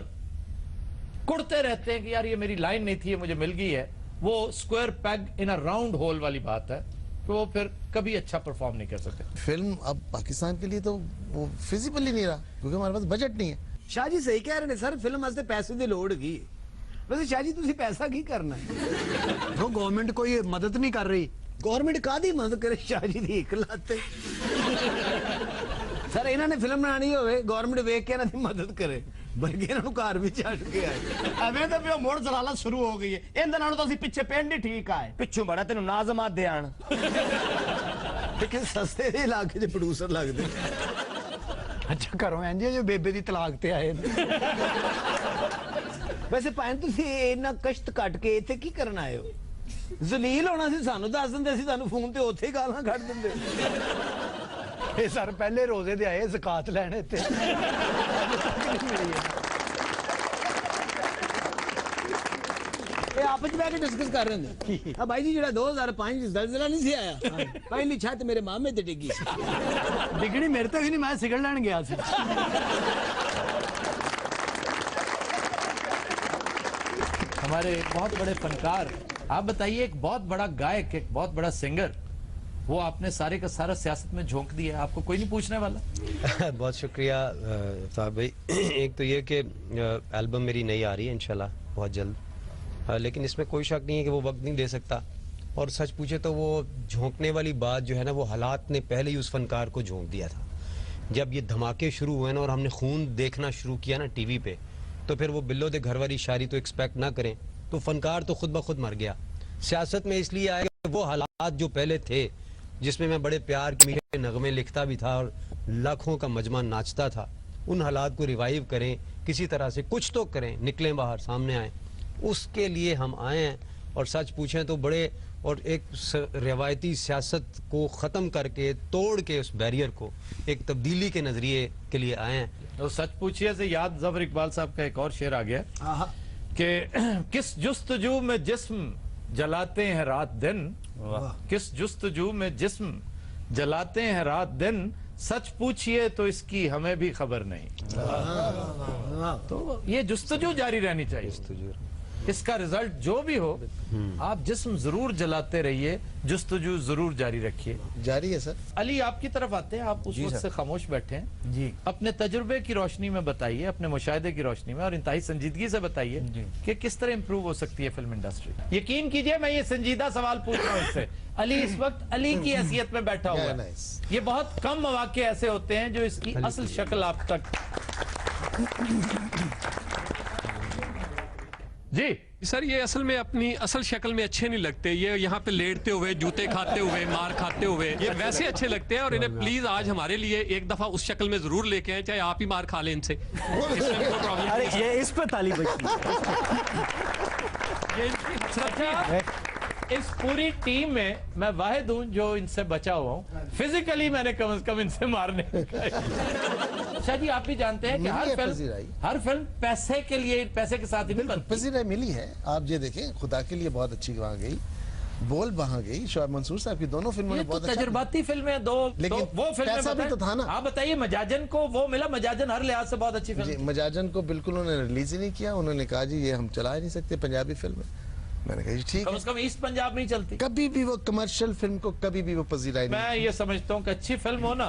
कुड़ते रहते हैं कि यार ये मेरी लाइन नहीं थी, ये मुझे मिल गई है, वो square peg in a round whole वाली बात है, तो वो फिर कभी अच्छा परफॉर्म नहीं कर सकते। फिल्म अब पाकिस्तान के लिए तो वो फिजिबल ही नहीं रहा क्योंकि हमारे पास बजट नहीं है। शाह जी सही कह रहे हैं सर, फिल्म वास्ते पैसे की लोड़ की। वैसे शाह जी तुसी पैसा की करना है? वो गवर्नमेंट कोई मदद नहीं कर रही। गवर्नमेंट कादी मदद करे शाह जी दी इकलाते? सर इन्होंने फिल्म बनानी होवे गवर्नमेंट वेख के इन्हां दी मदद करे, बल्कि इन्हां नूं घर भी छड्ड के आए। ਐਵੇਂ ਤਾਂ ਪਿਓ ਮੋੜ ਜ਼ਲਾਲਤ ਸ਼ੁਰੂ ਹੋ ਗਈ ਹੈ। ਇਹਦੇ ਨਾਲੋਂ ਤਾਂ ਅਸੀਂ ਪਿੱਛੇ ਪਿੰਡ ਹੀ ਠੀਕ ਆਏ। ਪਿੱਛੋਂ ਬੜਾ ਤੈਨੂੰ ਨਾਜ਼ਮਾਤ ਦੇ ਆਣ। लेकिन सस्ते दे इलाके च प्रोड्यूसर लगदे। अच्छा घरों इंज जो बेबे दी तलाक ते आए। वैसे भाई तुसी इन्ना कष्ट कट के इत्थे की करन आए हो? जलील होना सी सानू दस दिंदे, असीं सानू फोन ते उत्थे ही गालां कढ दिंदे। ये सर पहले रोजे दे आए ज़कात लैणे ते आपस में बैठ डिस्कस कर रहे थे। अब भाई जी जो 2005 ज़लज़ला नहीं सी आया, पहली छत मेरे मामे ते डिगी। डिगनी मेरे तक नहीं, मैं सिगरेट लैन गया सी। हमारे बहुत बड़े फनकार, आप बताइए, एक बहुत बड़ा गायक, एक बहुत बड़ा सिंगर, वो आपने सारे का सारा सियासत में झोंक दिया, आपको कोई नहीं पूछने वाला। बहुत शुक्रिया साहब भाई। एक तो ये कि एल्बम मेरी नई आ रही है इंशाल्लाह बहुत जल्द, लेकिन इसमें कोई शक नहीं है कि वो वक्त नहीं दे सकता। और सच पूछे तो वो झोंकने वाली बात जो है ना, वो हालात ने पहले ही उस फनकार को झोंक दिया था। जब ये धमाके शुरू हुए ना और हमने खून देखना शुरू किया ना टीवी पे, तो फिर वो बिल्लो दे घर वाली शायरी तो एक्सपेक्ट ना करें, तो फनकार तो खुद ब खुद मर गया। सियासत में इसलिए आया कि वो हालात जो पहले थे, जिसमें मैं बड़े प्यार के मीठे नगमे लिखता भी था और लाखों का मजमा नाचता था, उन हालात को रिवाइव करें, किसी तरह से कुछ तो करें, निकलें बाहर, सामने आए, उसके लिए हम आए हैं। और सच पूछें तो बड़े और एक रिवायती सियासत को ख़त्म करके, तोड़ के उस बैरियर को एक तब्दीली के नज़रिए के लिए आए हैं। तो सच पूछिए से याद ज़फ़र इकबाल साहब का एक और शेर आ गया कि किस जुस्तजू में जिस्म जलाते हैं रात दिन, किस जुस्तजू में जिस्म जलाते हैं रात दिन, सच पूछिए तो इसकी हमें भी खबर नहीं। तो ये जुस्तजू जारी रहनी चाहिए, इसका रिजल्ट जो भी हो, आप जिस्म जरूर जलाते रहिए, जुस्तजू जरूर जारी रखिए। जारी है सर। अली आपकी तरफ आते हैं, आप उस वक्त से खामोश बैठे हैं जी, अपने तजुर्बे की रोशनी में बताइए, अपने मुशाहिदे की रोशनी में, और इंतहाई संजीदगी से बताइए कि किस तरह इंप्रूव हो सकती है फिल्म इंडस्ट्री। यकीन कीजिए मैं ये संजीदा सवाल पूछ रहा हूँ इससे। अली इस वक्त अली की हैसियत में बैठा हुआ है। ये बहुत कम मौके ऐसे होते हैं जो इसकी असल शक्ल आप तक। जी सर, ये असल में अपनी असल शक्ल में अच्छे नहीं लगते। ये यहाँ पे लेटते हुए, जूते खाते हुए, मार खाते हुए, ये वैसे अच्छे लगते हैं। और इन्हें प्लीज आज हमारे लिए एक दफा उस शक्ल में जरूर लेके आए, चाहे आप ही मार खा लें इनसे। अरे ये इस पे ताली बजती ये इनकी हसरत है। इस पूरी टीम में मैं वाहिद हूं जो इनसे बचा हुआ हूं। फिजिकली मैंने कम से कम इनसे मारने शाह जी, आप भी जानते हैं कि हर फिल्म पैसे के लिए, पैसे के साथ ही पजीराई मिली है। आप ये देखें, खुदा के लिए बहुत अच्छी वहां गई, बोल वहां गई, शोएब मंसूर साहब की दोनों फिल्मों में बहुत तजुर्बाती फिल्में दो, लेकिन वो पैसा भी तो था ना। आप बताइए, मजाजन को वो मिला, मजाजन हर लिहाज से बहुत अच्छी फिल्म। मजाजन को बिल्कुल उन्होंने रिलीज ही नहीं किया। उन्होंने कहा जी ये हम चला ही नहीं सकते पंजाबी फिल्म। मैंने कहा ठीक है, कम ईस्ट पंजाब नहीं चलती कभी भी वो कमर्शियल फिल्म को कभी भी वो पजीराई नहीं। मैं ये समझता हूँ कि अच्छी फिल्म हो ना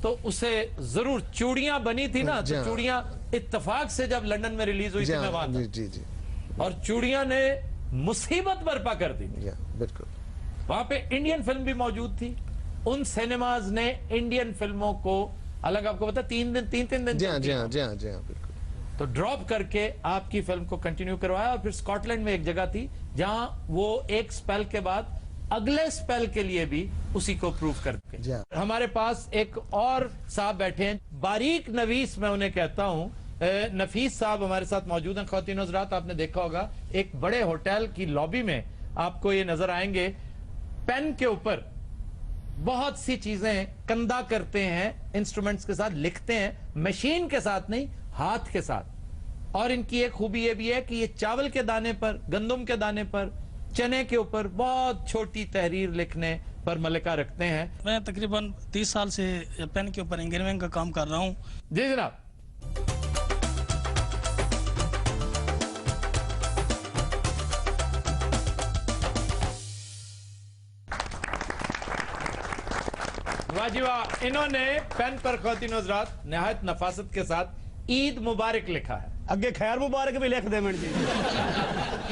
तो उसे जरूर। चूड़ियां बनी थी ना, तो चूड़ियां इत्तेफाक से जब लंदन में रिलीज हुई थी मैं वहां था, जी जी, और चूड़ियां ने मुसीबत बर्पा कर दी। बिल्कुल, वहां पे इंडियन फिल्म भी मौजूद थी। उन सिनेमाज ने इंडियन फिल्मों को अलग आपको पता 3 दिन 3 दिन जी हाँ बिल्कुल। तो ड्रॉप करके आपकी फिल्म को कंटिन्यू करवाया और फिर स्कॉटलैंड में एक जगह थी जहां वो एक स्पेल के बाद अगले स्पेल के लिए भी उसी को प्रूव करके। हमारे पास एक और साहब बैठे हैं, बारीक नवीस मैं उन्हें कहता हूं, नफीस साहब हमारे साथ मौजूद हैं। ख्वातीन हज़रात, आपने देखा होगा एक बड़े होटल की लॉबी में आपको ये नजर आएंगे, पेन के ऊपर बहुत सी चीजें कंधा करते हैं, इंस्ट्रूमेंट्स के साथ लिखते हैं, मशीन के साथ नहीं, हाथ के साथ। और इनकी एक खूबी ये भी है कि ये चावल के दाने पर, गंदम के दाने पर, चने के ऊपर बहुत छोटी तहरीर लिखने पर मलिका रखते हैं। मैं तकरीबन 30 साल से पेन के ऊपर इंग्रेविंग का काम कर रहा हूँ। जी जनाब। वाह, इन्होंने पेन पर ख्वातीन हज़रात निहायत नफासत के साथ ईद मुबारक लिखा है। अगे खैर मुबारक भी लिख दे मिनट जी।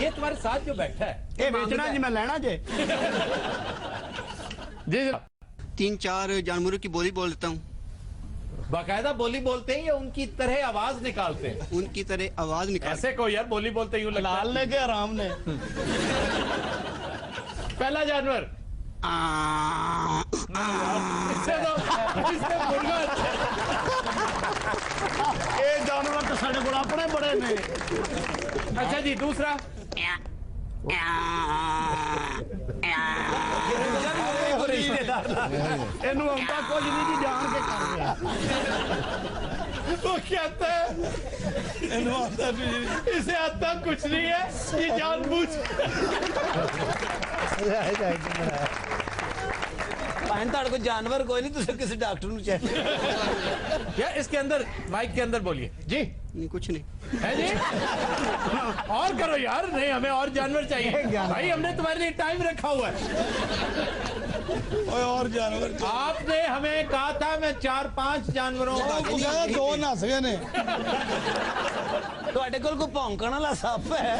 ये तुम्हारे साथ जो बैठा है ये बेचना जी, मैं लेना जी। जी 3-4 जानवरों की बोली बोल देता हूँ। बाकायदा बोली बोलते हैं या उनकी तरह आवाज निकालते हैं? उनकी तरह आवाज निकाल। ऐसे को यार बोली बोलते यूं लगता है। लाल ने के आराम ने। पहला जानवर ये जानवर तो साढ़े को अपने बड़े ने। अच्छा जी, दूसरा इनू हमका कुछ नहीं जी, जान के कर रहा। वो कहता है इसे आता कुछ नहीं है, ये जानबूझ। को जानवर कोई नहीं, तुझे किसी डॉक्टर को चाहिए। क्या इसके अंदर, माइक के अंदर बोलिए जी। नहीं कुछ नहीं है जी। और करो यार, नहीं हमें और जानवर चाहिए भाई, हमने तुम्हारे लिए टाइम रखा हुआ है। और जानवर आपने हमें कहा था मैं 4-5 जानवरों का 2 नस गए ने। ਤੁਹਾਡੇ ਕੋਲ ਕੋਈ ਭੌਂਕਣ ਵਾਲਾ ਸੱਪ ਹੈ?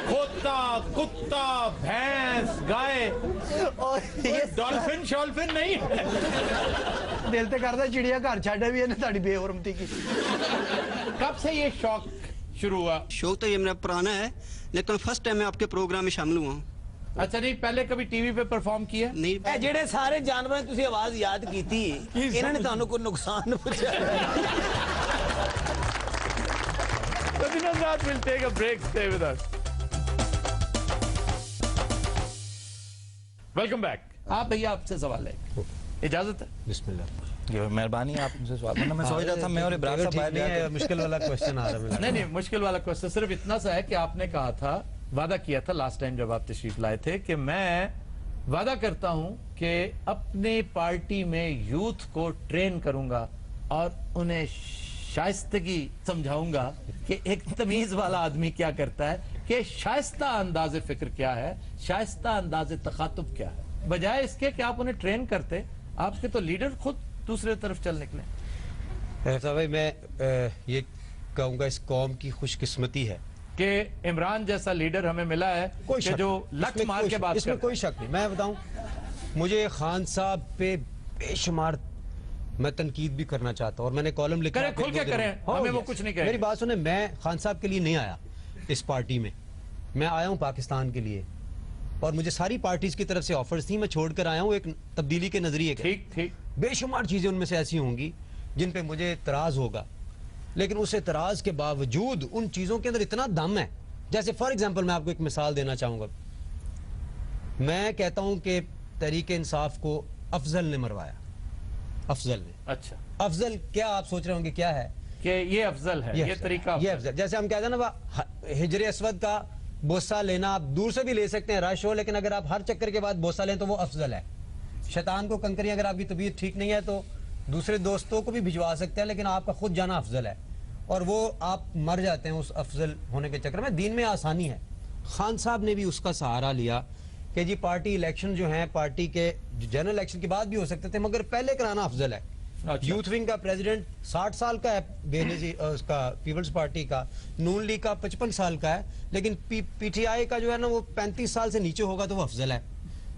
खोता, कुत्ता, भैंस, गाय और ये डॉल्फिन शॉल्फिन नहीं है। दिल तो करता चिड़िया घर छाड़े भी इन्हें ताड़ी बेहरमती की। कब से ये शौक शुरू हुआ? शौक तो ये मेरा पुराना है, लेकिन फर्स्ट टाइम मैं आपके प्रोग्राम में शामिल हुआ हूँ। अच्छा, नहीं पहले कभी टीवी पे परफॉर्म किया? नहीं। ਜਿਹੜੇ ਸਾਰੇ ਜਾਨਵਰਾਂ ਦੀ ਤੁਸੀਂ ਆਵਾਜ਼ ਯਾਦ ਕੀਤੀ, ਇਹਨਾਂ ਨੇ ਤੁਹਾਨੂੰ ਕੋਈ ਨੁਕਸਾਨ ਪਹੁੰਚਾਇਆ? We'll take a break. Stay with us. Welcome back. आप भैया, आपसे सवाल है, इजाजत है? बिस्मिल्लाह। मेहरबानी, आप मुझसे सवाल। मैं सोच रहा था मैं और इब्राहिम साहब बाहर गए, मुश्किल वाला क्वेश्चन आ रहा है। नहीं, मुश्किल वाला क्वेश्चन सिर्फ इतना सा है कि आपने कहा था, वादा किया था लास्ट टाइम जब आप तशरीफ लाए थे कि मैं वादा करता हूं कि अपने पार्टी में यूथ को ट्रेन करूंगा और उन्हें शाइस्तगी समझाऊंगा कि एक तमीज वाला आदमी क्या करता है, कि शाइस्ता अंदाज़े फिक्र क्या है, शाइस्ता अंदाज़े तखातुब क्या है। बजाय इसके कि आप उन्हें ट्रेन करते, आपके तो लीडर खुद दूसरे तरफ चल निकले। भाई मैं ये कहूँगा इस कौम की खुशकिस्मती है कि इमरान जैसा लीडर हमें मिला है कि जो लठ मार के बात इसमें कोई शक नहीं। मैं बताऊं, मुझे खान साहब पे बेशुमार मैं तनकीद भी करना चाहता हूं और मैंने कॉलम लिखा है। खुल के करें, हमें वो कुछ नहीं कहे। मेरी बात सुने, मैं खान साहब के लिए नहीं आया इस पार्टी में, मैं आया हूं पाकिस्तान के लिए और मुझे सारी पार्टीज की तरफ से ऑफर्स थी। मैं छोड़कर आया हूं एक तब्दीली के नजरिए। ठीक। बेशुमार चीजें उनमें से ऐसी होंगी जिन पे मुझे इतराज होगा, लेकिन उस इतराज के बावजूद उन चीजों के अंदर इतना दम है। जैसे फॉर एग्जाम्पल मैं आपको एक मिसाल देना चाहूंगा। मैं कहता हूं कि तहरीक इंसाफ को अफजल ने मरवाया। अफजल ने। अच्छा, अफजल क्या आप सोच रहे होंगे क्या है? कि ये अफजल है, ये तरीका, ये अफजल। जैसे हम कहते हैं ना, हिजरे अस्वद का बोसा लेना आप दूर से भी ले सकते हैं, रश हो, लेकिन अगर आप हर चक्कर के बाद बोसा लें तो वो अफजल है। शैतान को कंकरी, अगर आपकी तबीयत ठीक नहीं है तो दूसरे दोस्तों को भी भिजवा सकते हैं, लेकिन आपका खुद जाना अफजल है और वो आप मर जाते हैं उस अफजल होने के चक्कर में। दीन में आसानी है। खान साहब ने भी उसका सहारा लिया कि जी पार्टी इलेक्शन जो है, पार्टी के जनरल इलेक्शन के बाद भी हो सकते थे, मगर पहले कराना अफजल है। अच्छा। यूथ विंग का प्रेसिडेंट 60 साल का है, बेनजी उसका पीपल्स पार्टी का, नून लीग का 55 साल का है, लेकिन पीटीआई का जो है ना वो 35 साल से नीचे होगा तो वो अफजल है।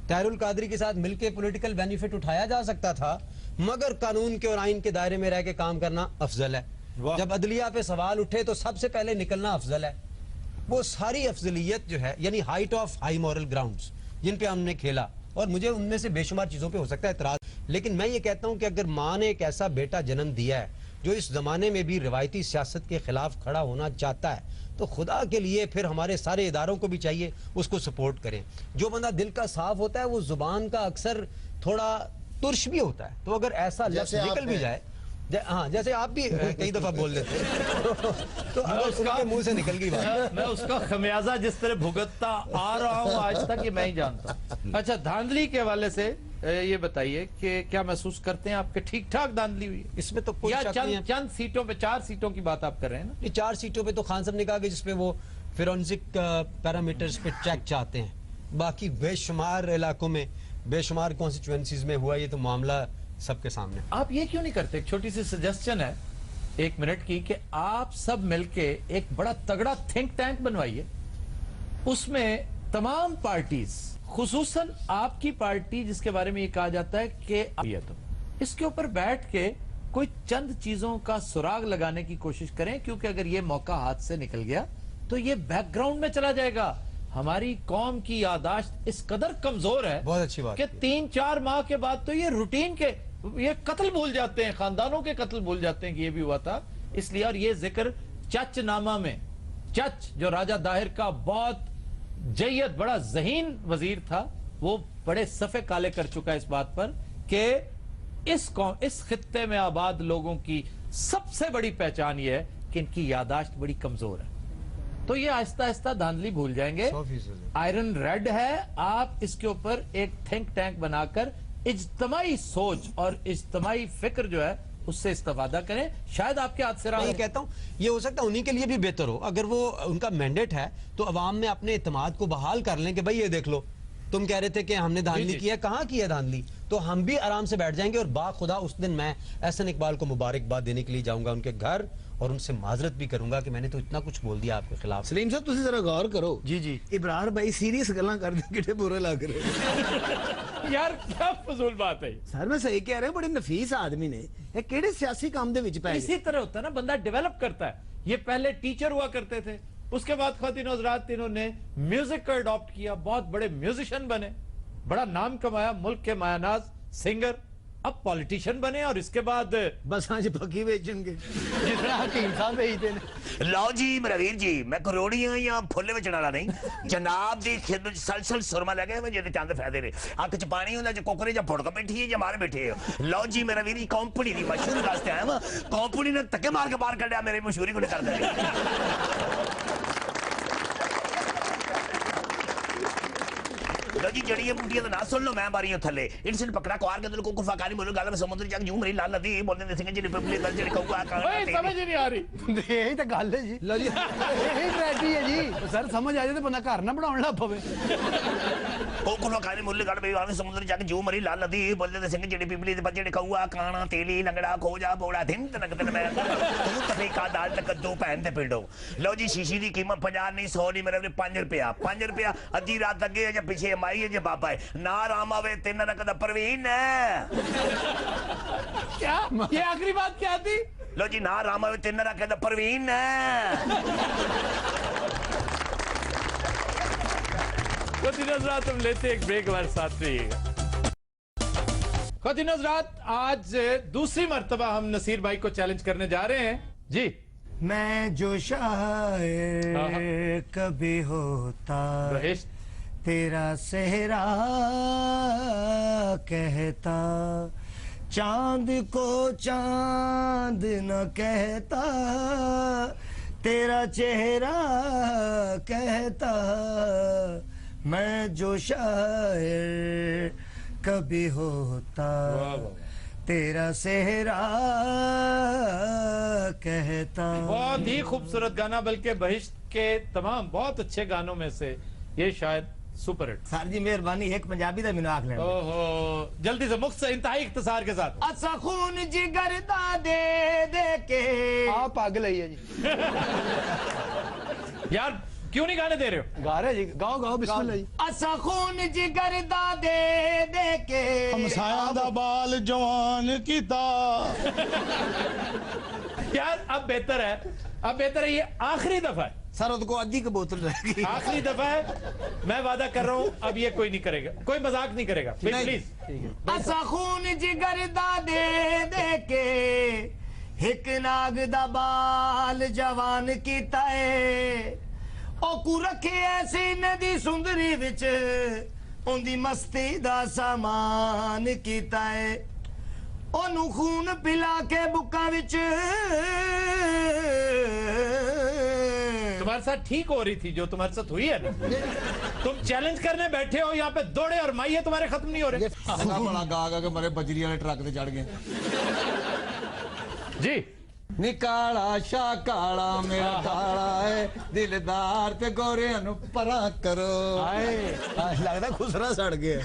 ताहिरुल कादरी के साथ मिलके पॉलिटिकल बेनिफिट उठाया जा सकता था, मगर कानून के और आइन के दायरे में रह के काम करना अफजल है। जब अदलिया पे सवाल उठे तो सबसे पहले निकलना अफजल है। वो सारी अफजलियत जो है, यानी height of high moral grounds जिन पे हमने खेला, और मुझे उनमें से बेशुमार चीजों पे हो सकता है एतराज, लेकिन मैं ये कहता हूं कि अगर माँ ने एक ऐसा बेटा जन्म दिया है जो इस जमाने में भी रिवायती सियासत के खिलाफ खड़ा होना चाहता है, तो खुदा के लिए फिर हमारे सारे इदारों को भी चाहिए उसको सपोर्ट करें। जो बंदा दिल का साफ होता है वो जुबान का अक्सर थोड़ा तुर्श भी होता है, तो अगर ऐसा लफ्ज़ निकल भी जाए, हाँ जैसे आप भी कई दफा बोल देते तो अगर उसके मुंह से निकल गई बात, मैं उसका खमियाजा जिस तरह भुगतता आ रहा हूं आज तक, ये मैं ही जानता हूं। अच्छा, धांधली के हवाले से ये बताइए कि क्या महसूस करते हैं आपके ठीक ठाक धांधली हुई है इसमें? तो कोई चंद सीटों पे, 4 सीटों की बात आप कर रहे हैं ना? 4 सीटों पे तो खान साहब ने कहा कि जिसपे वो फोरेंसिक पैरामीटर्स पे चेक चाहते हैं, बाकी बेशुमार इलाकों में बेशुमार कॉन्स्टिट्यूएंसीज में हुआ ये तो मामला सबके सामने। आप ये क्यों नहीं करते? एक छोटी सी सजेशन है 1 मिनट की, कि आप सब मिलके एक बड़ा तगड़ा थिंक टैंक बनवाइए, उसमें तमाम पार्टीज, खुसूसन आपकी पार्टी जिसके बारे में ये कहा जाता है कि तो इसके ऊपर बैठ के कोई चंद चीजों का सुराग लगाने की कोशिश करें, क्योंकि अगर ये मौका हाथ से निकल गया तो ये बैकग्राउंड में चला जाएगा। हमारी कौम की यादाश्त इस कदर कमजोर है, बहुत अच्छी बात, कि 3-4 माह के बाद तो ये रूटीन के ये कत्ल भूल जाते हैं, खानदानों के कत्ल भूल जाते हैं कि ये भी हुआ था। इसलिए, और ये जिक्र चच नामा में, चच जो राजा दाहिर का बहुत जय्यद बड़ा ज़हीन वजीर था, वो बड़े सफ़े काले कर चुका है इस बात पर कि इस खित्ते में आबाद लोगों की सबसे बड़ी पहचान ये है कि इनकी यादाश्त बड़ी कमजोर है। तो ये आहिस्ता आहिस्ता धांधली भूल जाएंगे। आयरन रेड है, आप इसके ऊपर एक थिंक टैंक बनाकर इज्तमाई सोच और इज्तमाई फिक्र जो है उससे इस्तेफादा करें, शायद आपके हाथ से रहा। मैं कहता हूं ये हो सकता है उन्हीं के लिए भी बेहतर हो, अगर वो उनका मैंडेट है तो अवाम में अपने इत्मीनान को बहाल कर लें कि भाई ये देख लो, तुम कह रहे थे कि हमने धांधली की है, कहाँ की है धांधली, तो हम भी आराम से बैठ जाएंगे। और बाखुदा उस दिन मैं एहसन इकबाल को मुबारकबाद देने के लिए जाऊंगा उनके घर, और उनसे माजरत भी करूंगा कि मैंने तो इतना कुछ बोल दिया आपके खिलाफ। सलीम साहब तुसी जरा गौर करो। जी जी, इब्रार भाई सीरियस गल्लां कर दे, कितने बुरे लग रहे यार क्या फजूल बात है। सर मैं सही कह रहा हूं, बड़े नफीस आदमी ने, ये केड़े सियासी काम दे विच पै गए। इसी तरह होता है ना, बंदा डेवलप करता है। ये पहले टीचर हुआ करते थे, उसके बाद ख्वातीन हज़रात इन्होंने म्यूजिक को अडॉप्ट किया, बहुत बड़े म्यूजिशियन बने, बड़ा नाम कमाया, मुल्क के मायानाज सिंगर, अब पॉलिटिशियन बने, और इसके बाद बस आज पकी बेचेंगे जितना हकीम साहब बेचते हैं। लो जी मेरा वीर जी, मैं करोड़ियां या फुल्ले में चढ़ाना नहीं, जनाब दी खिदमत सलसल सुरमा लगे मैं जेदे चंद फायदे ने, अख च पानी हुंदा जे कोकरे जा फुड़क बैठी है, जे मार बैठे हो। लो जी मेरा वीर जी, कंपनी दी मशहूर वास्ते आया मैं, कंपनी ने धक्के मार के बाहर कढ़िया, मेरी मशहूरी को नहीं कर दे। जी जड़ी बूटियां तो ना सुन लो, मैं बारी थले इंसान पकड़ा क्वार के दिल को फकानी बोलो गाल में समुद्र जग यूं मेरी लाल नदी बोलने दे सिंह जी पब्लिक दल जड़ी कहूगा भाई समझ नहीं आ रही। यही तो गल है जी, लो जी यही ट्रेजेडी है जी। सर समझ आ जाए तो बंदा घर ना बनाने लग पवे। को फकानी मुल्ले गाल में आवे समुद्र जग यूं मेरी लाल नदी बोलने दे सिंह जी पब्लिक दल जड़ी कहूगा काना तेली लंगड़ा खोजा बोड़ा दिन तक दिन मैं तू तफरीका दाल तक दो पैन ते पिंडो। लो जी शीशी दी कीमत 50 नहीं 100 नहीं, मेरे 5 रुपया 5 रुपया अद्धी रात अगे या पीछे माई है जे बाबा है ना राम आवे 3 रकदा परवीन है। क्या ये आखिरी बात क्या थी? लो जी ना राम आवे 3 रकदा परवीन है। ख़वातीन हज़रात हम लेते एक ब्रेक, हमारे साथ रहिएगा। ख़वातीन हज़रात आज दूसरी मर्तबा हम नसीर भाई को चैलेंज करने जा रहे हैं जी। मैं जो शायर कभी होता तेरा सेहरा कहता, चांद को चांद न कहता, तेरा चेहरा कहता। मैं जो शायर कभी होता तेरा सेहरा कहता। बहुत ही खूबसूरत गाना, बल्कि बहिश्त के तमाम बहुत अच्छे गानों में से ये शायद सुपर हिट। सर जी मेहरबानी, एक पंजाबी दा मिनो आख ले। ओहो जल्दी से मुख्तसर इंतहाई इख्तिसार के साथ। अच्छा खून जिगर दा दे दे के आप पागल है जी। यार क्यों नहीं गाने दे रहे हो? गा रहे जी, गाओ गाओ बिस्मिल्लाह जी। असा खून जिगर दा दे दे के हमसाया दा बाल जवान कीता। यार अब बेहतर है, अब बेहतर है, ये आखिरी दफा है सर, उसको आधी की बोतल रह गई। आखिरी दफा है, मैं वादा कर रहा हूँ अब ये कोई नहीं करेगा, कोई मजाक नहीं करेगा प्लीज। असा खून जिगर दा दे दे के हिक नाग दा बाल जवान कीता है ओ कु रखे ऐसी नदी सुंदरी विच उंदी मस्ती दा सामान कीता है ओनू खून पिला के बुक्का विच। तुम्हारे साथ ठीक हो रही थी जो तुम्हारे साथ हुई है ना, तुम चैलेंज करने बैठे हो यहाँ पे, दौड़े और माइये तुम्हारे खत्म नहीं हो रहे। बड़ा गा गा के मरे बजरी वाले ट्रक से चढ़ गए जी। निकाला शाह काला मेरा काला है दिलदार ते गोरे परा करो। लगता खुसरा सड़ गया।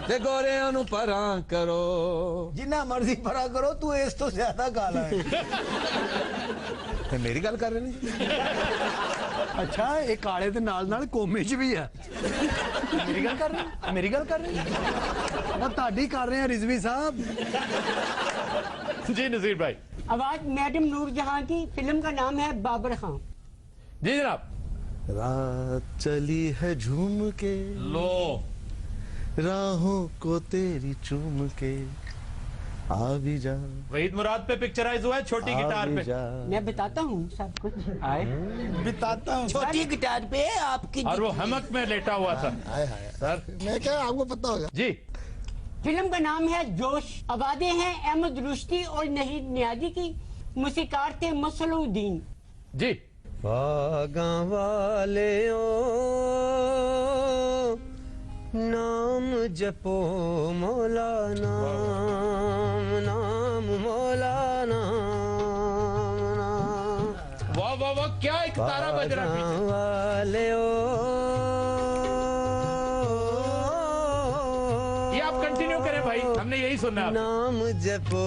ते गोरे परा करो, जिन्ना मर्जी परा करो, तू इस तो ज्यादा काला है। ते मेरी गल कर रहे ने। अच्छा, ये काले दे नाल नाल कोमे च भी है। मेरी गल कर रहे, मेरी गल कर रहे और ताड़ी कर रहे हैं रिजवी साहब। जी नजीर भाई। आवाज मैडम नूरजहां की, फिल्म का नाम है बाबर खां। जी जनाब। रात चली है झूम के लो राहों को तेरी चूम के आ भी जा। वहीद मुराद पे पिक्चराइज हुआ है छोटी गिटार पे। मैं बताता हूँ सब कुछ। बताता हूँ छोटी गिटार पे आपकी, और वो हमक में लेटा हुआ था। सर मैं क्या, आपको पता होगा जी। फिल्म का नाम है जोश। आवाजें हैं अहमद रुश्ती और नहीद नियाजी की, मूसीकार थे मसलुद्दीन। जी। बागा वाले ओ नाम जपो मौला नाम नाम मौला नाम। वाह वाह वाह, क्या एक तारा बज रहा है वाले ओ। हमने यही सुना। नाम जपो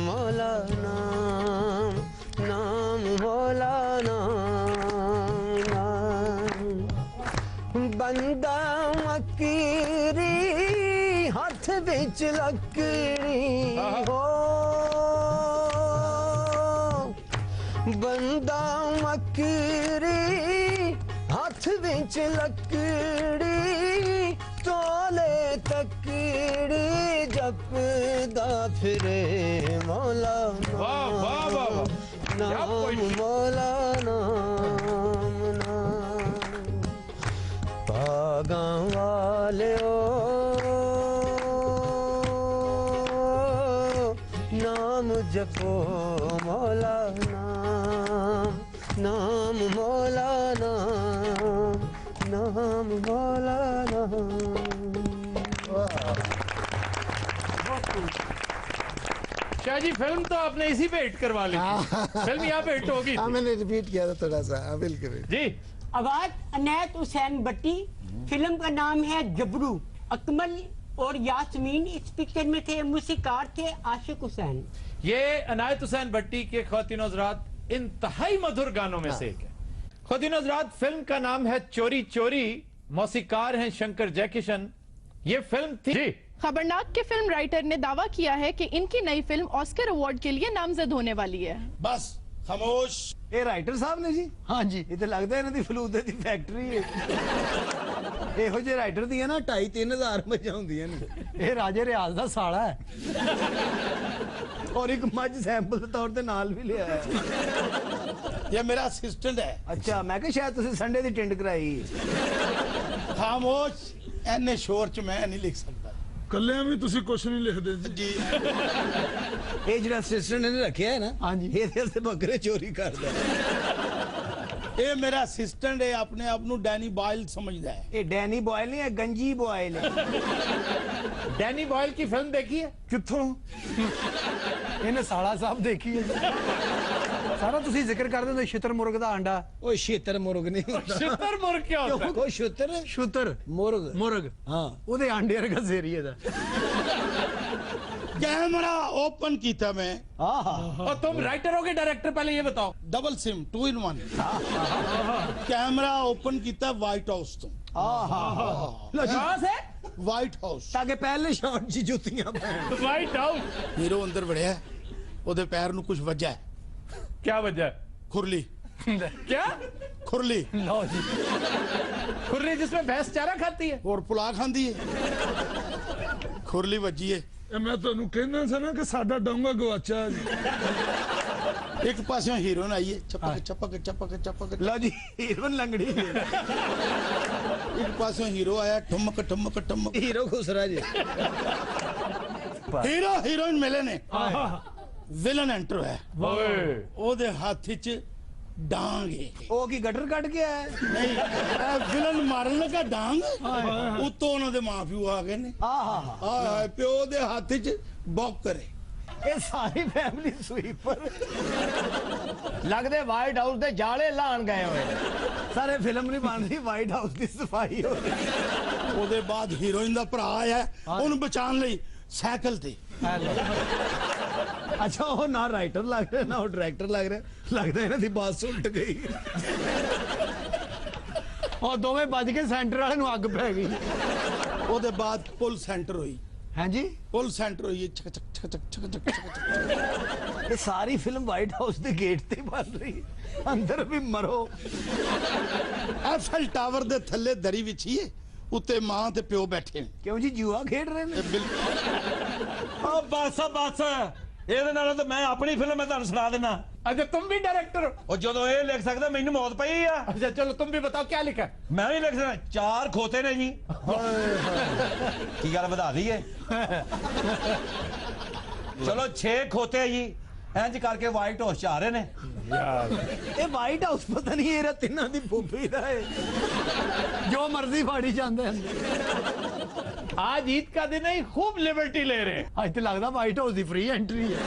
मौला नाम नाम मौला नाम। बंदा मकीरी हाथ बिच लकड़ी हो, बंदा मकीरी हाथ बिच लकड़ी तोले तकड़ी जपदा फिरे मौला नाम मौला नाम नाम। पागा वाले ओ नाम जपो मौला नाम नाम मौला नाम नाम मौला नाम। शाह जी, फिल्म तो आपने इसी पे हिट करवा ली। फिल्म यहाँ पे हिट होगी। हाँ, मैंने रिपीट किया था थोड़ा सा। बिल्कुल जी। आवाज अनैत हुसैन भट्टी। फिल्म का नाम है जबरू। अकमल और यास्मीन इस पिक्चर में थे, मूसीकार थे आशिक हुसैन। ये अनायत हुसैन भट्टी के ख्वातीनो हज़रात इंतहाई मधुर गानों में से एक है। ख्वातीनो हज़रात, फिल्म का नाम है चोरी चोरी, मौसीकार हैं शंकर जयकिशन। ये फिल्म थी जी। खबरनाक के फिल्म राइटर ने दावा किया है कि इनकी नई फिल्म ऑस्कर अवार्ड के लिए नामजद होने वाली है। बस खामोश। ये राइटर साहब ने जी? हाँ जी। ये तो लगता है इन्हों दी फलूदे दी फैक्ट्री है। ਇਹੋ ਜਿਹੇ ਰਾਈਟਰ ਦੀਆਂ ਨਾ 2,500-3,000 ਮੱਝਾਂ ਹੁੰਦੀਆਂ ਨੇ। ਇਹ ਰਾਜੇ ਰਿਆਜ਼ ਦਾ ਸਾਲਾ ਹੈ और एक मज सैंपल के तौर पे नाल भी लिया है। ये मेरा असिस्टेंट है। अच्छा, मैं क्या शायद तुसी संडे दी टिंड कराई। खामोश, एने शोर च मैं नहीं लिख सकता। कल्ले भी तुसी कुछ नहीं लिखदे जी। ये जो असिस्टेंट ने रखा है ना, हाँ जी, ये बकरे चोरी करता है। ये मेरा असिस्टेंट है, अपने आप को डैनी बॉयल समझता है। ये डैनी बॉयल नहीं है, गंजी बॉयल है। डैनी बॉयल की फिल्म देखी है? कित्थों? इन्हें साला साहब देखी है। ਸਾਰਾ ਤੁਸੀਂ ਜ਼ਿਕਰ ਕਰਦੇ ਹੋ ਛਿੱਤਰ ਮੁਰਗ ਦਾ ਅੰਡਾ। ਓਏ ਛਿੱਤਰ ਮੁਰਗ ਨਹੀਂ ਹੁੰਦਾ। ਛਿੱਤਰ ਮੁਰਗ ਕੀ ਹੁੰਦਾ? ਕੋਈ ਛੁੱਤਰ ਮੁਰਗ हाँ ਉਹਦੇ ਆਂਡੇ ਵਰਗਾ ਜ਼ੇਰੀਏ ਦਾ। कैमरा ओपन किया मैं। और तुम राइटर हो के डायरेक्टर, पहले ये बताओ। Double SIM 2 in 1। Camera open किया व्हाइट हाउस तो। कहां से? White house. ताकि पहले शॉट जी जुतियां पैन। White house. हीरो अंदर बढ़िया ओदे पैर नु कुछ वजह है। क्या वजह है? खुरली। क्या? खुरली। लो जी। खुरली जिसमें भैंस चारा खाती है और पुला खाती है। खुरली वजी है। मैं ਤੁਹਾਨੂੰ ਕਹਿੰਦਾ ਸੀ ਨਾ ਕਿ ਸਾਡਾ ਡੋਂਗਾ ਗਵਾਚਾ ਜੀ। एक पासों हीरोइन आई है चपक चपक चपक चपक। लो जी हीरोइन लंगड़ी है। एक पासों हीरो आया ठुमक ठुमक ठुमक। हीरो खुसरा जी। हीरो हीरोइन मिले ने। विलन एंटर है। ओदे हाथ च डांग है। ओ की गटर कट गया है? नहीं विलन मारन लगा डांग उतो उन्होंने मां प्यो आ गए ने। प्यो दे हाथ च बॉकर है। ये सारी फैमिली स्वीपर लगदे व्हाइट हाउस दे जाले लान गए हुए। सारे फिल्म नहीं बन रही, व्हाइट हाउस की सफाई हो रही। ओदे बाद हीरोइन दा भरा आया उन्हें बचाने लई साइकिल ते। अच्छा वो ना राइटर लग रहे ना वो डायरेक्टर लग रहे, लगता है इन्हां दी बात उल्ट गई और दोवें बज के सेंटर वाले नूं अग पै गई। ओदे बाद पुल सेंटर हुई। हैं जी पुल सेंटर हुई छक छक छक छक छक छक। ये सारी फिल्म व्हाइट हाउस के गेट ते बन रही, अंदर भी मरो। एफएल टावर दे थल्ले दरी विछी है, उत्ते मां ते प्यो बैठे हैं। क्यों जी जुआ खेड रहे ने? बस बस ਇਹਦੇ ਨਾਲ ਤਾਂ ਮੈਂ ਆਪਣੀ ਫਿਲਮ ਮੈਂ ਤੁਹਾਨੂੰ ਸੁਣਾ ਦੇਣਾ। अच्छा तुम भी डायरेक्टर हो? ਉਹ ਜਦੋਂ ਇਹ ਲਿਖ ਸਕਦਾ ਮੈਨੂੰ ਮੌਤ ਪਈ ਆ। अच्छा चलो तुम भी बताओ क्या लिखा? ਮੈਂ ਵੀ ਲਿਖ ਸਕਦਾ। 4 ਖੋਤੇ ਨੇ ਜੀ। ਕੀ ਗੱਲ ਵਧਾ ਦਈਏ? ਚਲੋ 6 ਖੋਤੇ ਜੀ ਇੰਜ ਕਰਕੇ ਵਾਈਟ ਹਾਊਸ ਚ ਆ ਰਹੇ ਨੇ। यार ये व्हाइट हाउस पता नहीं ये तिन्ना दी फूफी दा है, जो मर्जी फाड़ी जांदे हैं। आज ईद का दिन है, खूब लिबर्टी ले रहे हैं। आज तो लगदा व्हाइट हाउस दी फ्री एंट्री है।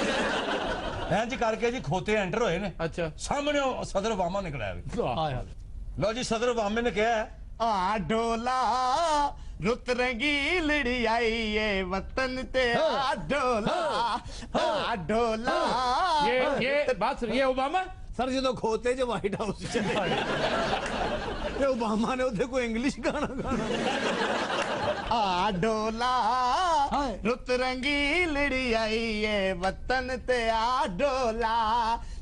ਇੰਜ ਕਰਕੇ ਜੀ ਖੋਤੇ ਐਂਟਰ ਹੋਏ ਨੇ। अच्छा ਸਾਹਮਣੇ ਉਹ ਸਦਰ ਓਬਾਮਾ ਨਿਕਲਿਆ ਵੇ। ਲਓ ਜੀ ਸਦਰ ਓਬਾਮਾ ਨੇ ਕਿਹਾ आ डोला रुत रंगीलड़ी आई ये वतन ते आ डोला ये बात ये ओबामा सर जो खोते जो व्हाइट हाउस चले ओबामा ने उधर कोई इंग्लिश गाना गाना आ डोला रुत रंगीलड़ी आई ये वतन ते आ डोला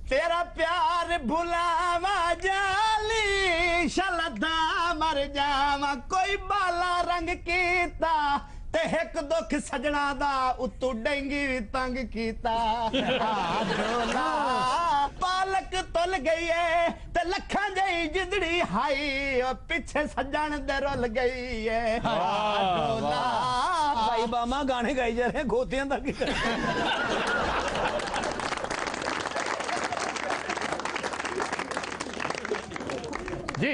तेरा प्यार भुलावा जाली शलदा मर जावा कोई बाला रंग कीता ते एक दुख सजना दा उतू डेंगी भी तंग कीता। डोला पालक तुल गई है ते लखा जई जिंदड़ी हाई और पीछे सजन दे रुल गई है। डोला भाई बामा गाने गाई जा रहे हैं गोतियां तक। जी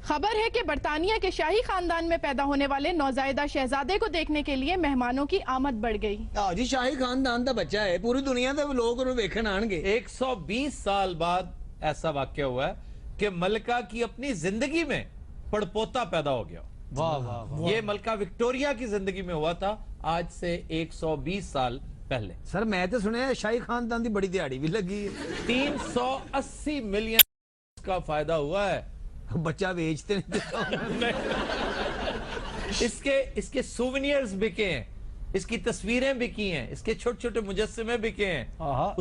खबर है कि बर्तानिया के शाही खानदान में पैदा होने वाले नौजायदा शहजादे को देखने के लिए मेहमानों की आमद बढ़ गई। जी शाही खानदान का बच्चा है, पूरी दुनिया के लोग उन्हें देखने आएंगे। 120 साल बाद ऐसा वाक्य हुआ है कि मलका की अपनी जिंदगी में पड़पोता पैदा हो गया। वाह वाह वाह। ये मलका विक्टोरिया की जिंदगी में हुआ था आज से 120 साल पहले। सर मैं तो सुना शाही खानदान की बड़ी दिहाड़ी भी लगी है। 380 मिलियन का फायदा हुआ है। बच्चा बेचते इसके सुवेनियर्स बिके हैं, इसकी तस्वीरें बिकी हैं, इसके छोटे छोटे मुजस्समे बिके हैं,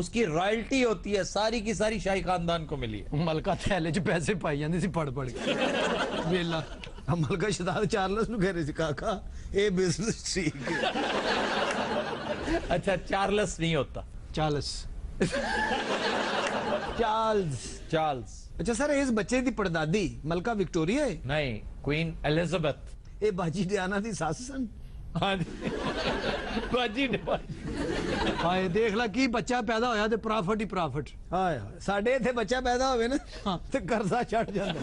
उसकी रॉयल्टी होती है, सारी की सारी शाही खानदान को मिली है। मलका थैले च पैसे पाई जाते सी पड़ पड़ के वेला। मलका शहजाद चार्लस नु कह रहे सी काका ये बिजनेस ठीक है। अच्छा चार्लस नहीं होता, चार्ल्स चार्ल्स। अच्छा सर इस बच्चे की पड़दादी मलका विक्टोरिया है? नहीं, क्वीन एलिजाबेथ। ये बाजी डियाना दी सस सन। हाँ जी बाजी हाय देख ला की बच्चा पैदा होया ते प्रॉफिट ही प्रॉफिट। हाय साडे इथे बच्चा पैदा होवे ना ते कर्जा चढ़ जांदा।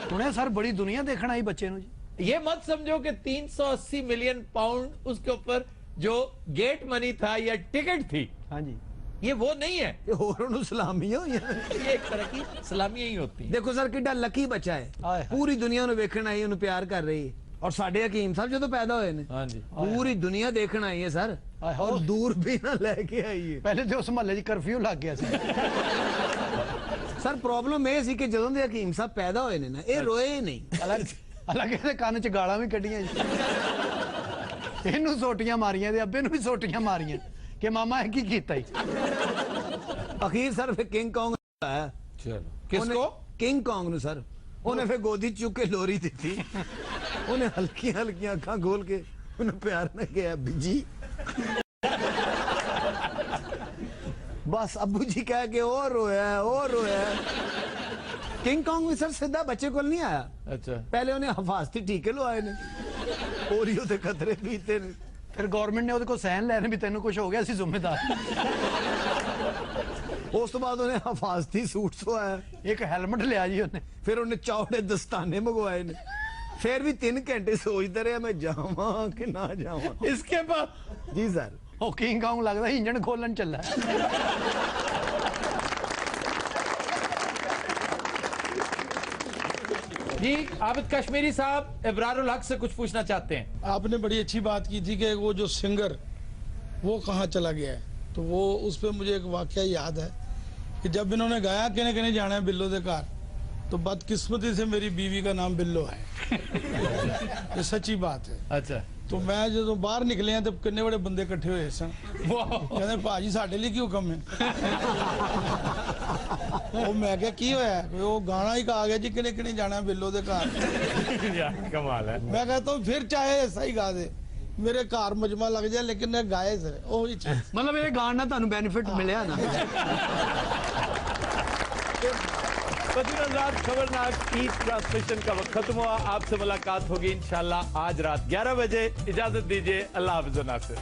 सुने सर बड़ी दुनिया देखना आई बच्चे नु जी। ये मत समझो कि 380 मिलियन पाउंड उसके ऊपर जो गेट मनी था या टिकट थी। हाँ जी ये वो नहीं है, ये होरों ਨੂੰ ਸਲਾਮੀਆਂ ਹੋਈਆਂ ये एक तरह की सलामियां ही होती हैं। ਦੇਖੋ ਸਰ ਕਿੱਡਾ ਲੱਕੀ ਬੱਚਾ ਹੈ, ਪੂਰੀ ਦੁਨੀਆ ਨੂੰ ਵੇਖਣ ਆਈ, ਉਹਨੂੰ ਪਿਆਰ ਕਰ ਰਹੀ ਹੈ। ਔਰ ਸਾਡੇ ਹਕੀਮ ਸਾਹਿਬ ਜਦੋਂ ਪੈਦਾ ਹੋਏ ਨੇ, ਹਾਂਜੀ, ਪੂਰੀ ਦੁਨੀਆ ਦੇਖਣ ਆਈ ਹੈ ਸਰ, ਔਰ ਦੂਰ ਵੀ ਨਾ ਲੈ ਕੇ ਆਈ ਹੈ। ਪਹਿਲੇ ਤੇ ਉਸ ਮਹੱਲੇ 'ਚ ਕਰਫਿਊ ਲੱਗ ਗਿਆ ਸੀ। ਸਰ ਪ੍ਰੋਬਲਮ ਇਹ ਸੀ ਕਿ ਜਦੋਂ ਦੇ ਹਕੀਮ ਸਾਹਿਬ ਪੈਦਾ ਹੋਏ ਨੇ ਨਾ, ਇਹ ਰੋਏ ਨਹੀਂ। ਹਾਲਾਂਕਿ ਇਹਦੇ ਕੰਨ 'ਚ ਗਾਲਾਂ ਵੀ ਕੱਢੀਆਂ ਜੀ, ਇਹਨੂੰ ਸੋਟੀਆਂ ਮਾਰੀਆਂ ਤੇ ਅੱਬੇ ਨੂੰ ਵੀ ਸੋਟੀਆਂ ਮਾਰੀਆਂ ਕਿ ਮਾਮਾ ਇਹ ਕੀ ਕੀਤਾ ਹੀ। ਅਖੀਰ ਸਰ ਫਿਰ ਕਿੰਗ ਕੌਂਗ ਆਇਆ। ਚਲੋ ਕਿਸਕੋ? ਕਿੰਗ ਕੌਂਗ ਨੂੰ ਸਰ, ਉਹਨੇ ਫਿਰ ਗੋਦੀ ਚੁੱਕ ਕੇ ਲੋਰੀ ਦਿੱਤੀ। ਉਹਨੇ ਹਲਕੀਆਂ ਹਲਕੀਆਂ ਅੱਖਾਂ ਖੋਲ ਕੇ ਉਹਨੂੰ ਪਿਆਰ ਨਾਲ ਕਿਹਾ ਬੀਜੀ। बस अब्बू जी कह के और रोया किंग कॉन्ग भी सर सीधा बच्चे को नहीं आया। अच्छा, पहले उन्हें हफाजती टीके लवाए ने, ओरियो ते खतरे पीते ने, फिर गवर्नमेंट ने ਉਹਦੇ ਕੋਲ ਸਾਈਨ ਲੈਣੇ ਵੀ ਤੈਨੂੰ ਕੁਝ ਹੋ ਗਿਆ ਸੀ ਜ਼ਿੰਮੇਦਾਰ। ਉਸ ਤੋਂ ਬਾਅਦ ਉਹਨੇ ਹਫਾਜ਼ਤੀ ਸੂਟ ਸਵਾਇਆ, ਇੱਕ ਹੈਲਮਟ ਲਿਆ ਜੀ ਉਹਨੇ, ਫਿਰ ਉਹਨੇ ਚੌੜੇ ਦਸਤਾਨੇ ਮੰਗਵਾਏ ਨੇ, फिर भी 3 घंटे सोचते रहे मैं जावा कि ना जावा। इसके बाद जी सर ਉਹ ਕਿੰਗ ਕੌਂਗ ਲੱਗਦਾ ਇੰਜਣ ਖੋਲਣ ਚੱਲਾ। जी आबिद कश्मीरी साहब, इब्रारुल हक से कुछ पूछना चाहते हैं। आपने बड़ी अच्छी बात की थी कि वो जो सिंगर वो कहाँ चला गया है, तो वो उस पर मुझे एक वाकया याद है कि जब इन्होंने गाया किने किने जाना है बिल्लो दे घर, तो बदकिस्मती से मेरी बीवी का नाम बिल्लो है। ये सच्ची बात है। अच्छा, तो मैं जो बाहर निकले हैं तो किन्ने बड़े बंदे इकट्ठे हुए सन, कहते भाजी साडे लिए की हुक्म है। वो मैं क्या की होया, वो गाना ही कहा गया जी किने किने जाना है बिल्लो दे घर। कमाल है। मैं कहता हूँ फिर चाहे ऐसा ही गा दे, मेरे घर मजमा लग जाए, लेकिन मैं गाए सर वही चीज। मतलब ये गान ना ਤੁਹਾਨੂੰ बेनिफिट मिलया ना। खबरनाक की ट्रांसमिशन का वक्त खत्म हुआ। आपसे मुलाकात होगी इंशाल्लाह आज रात 11 बजे। इजाजत दीजिए, अल्लाह हाफ़िज़ नासिर।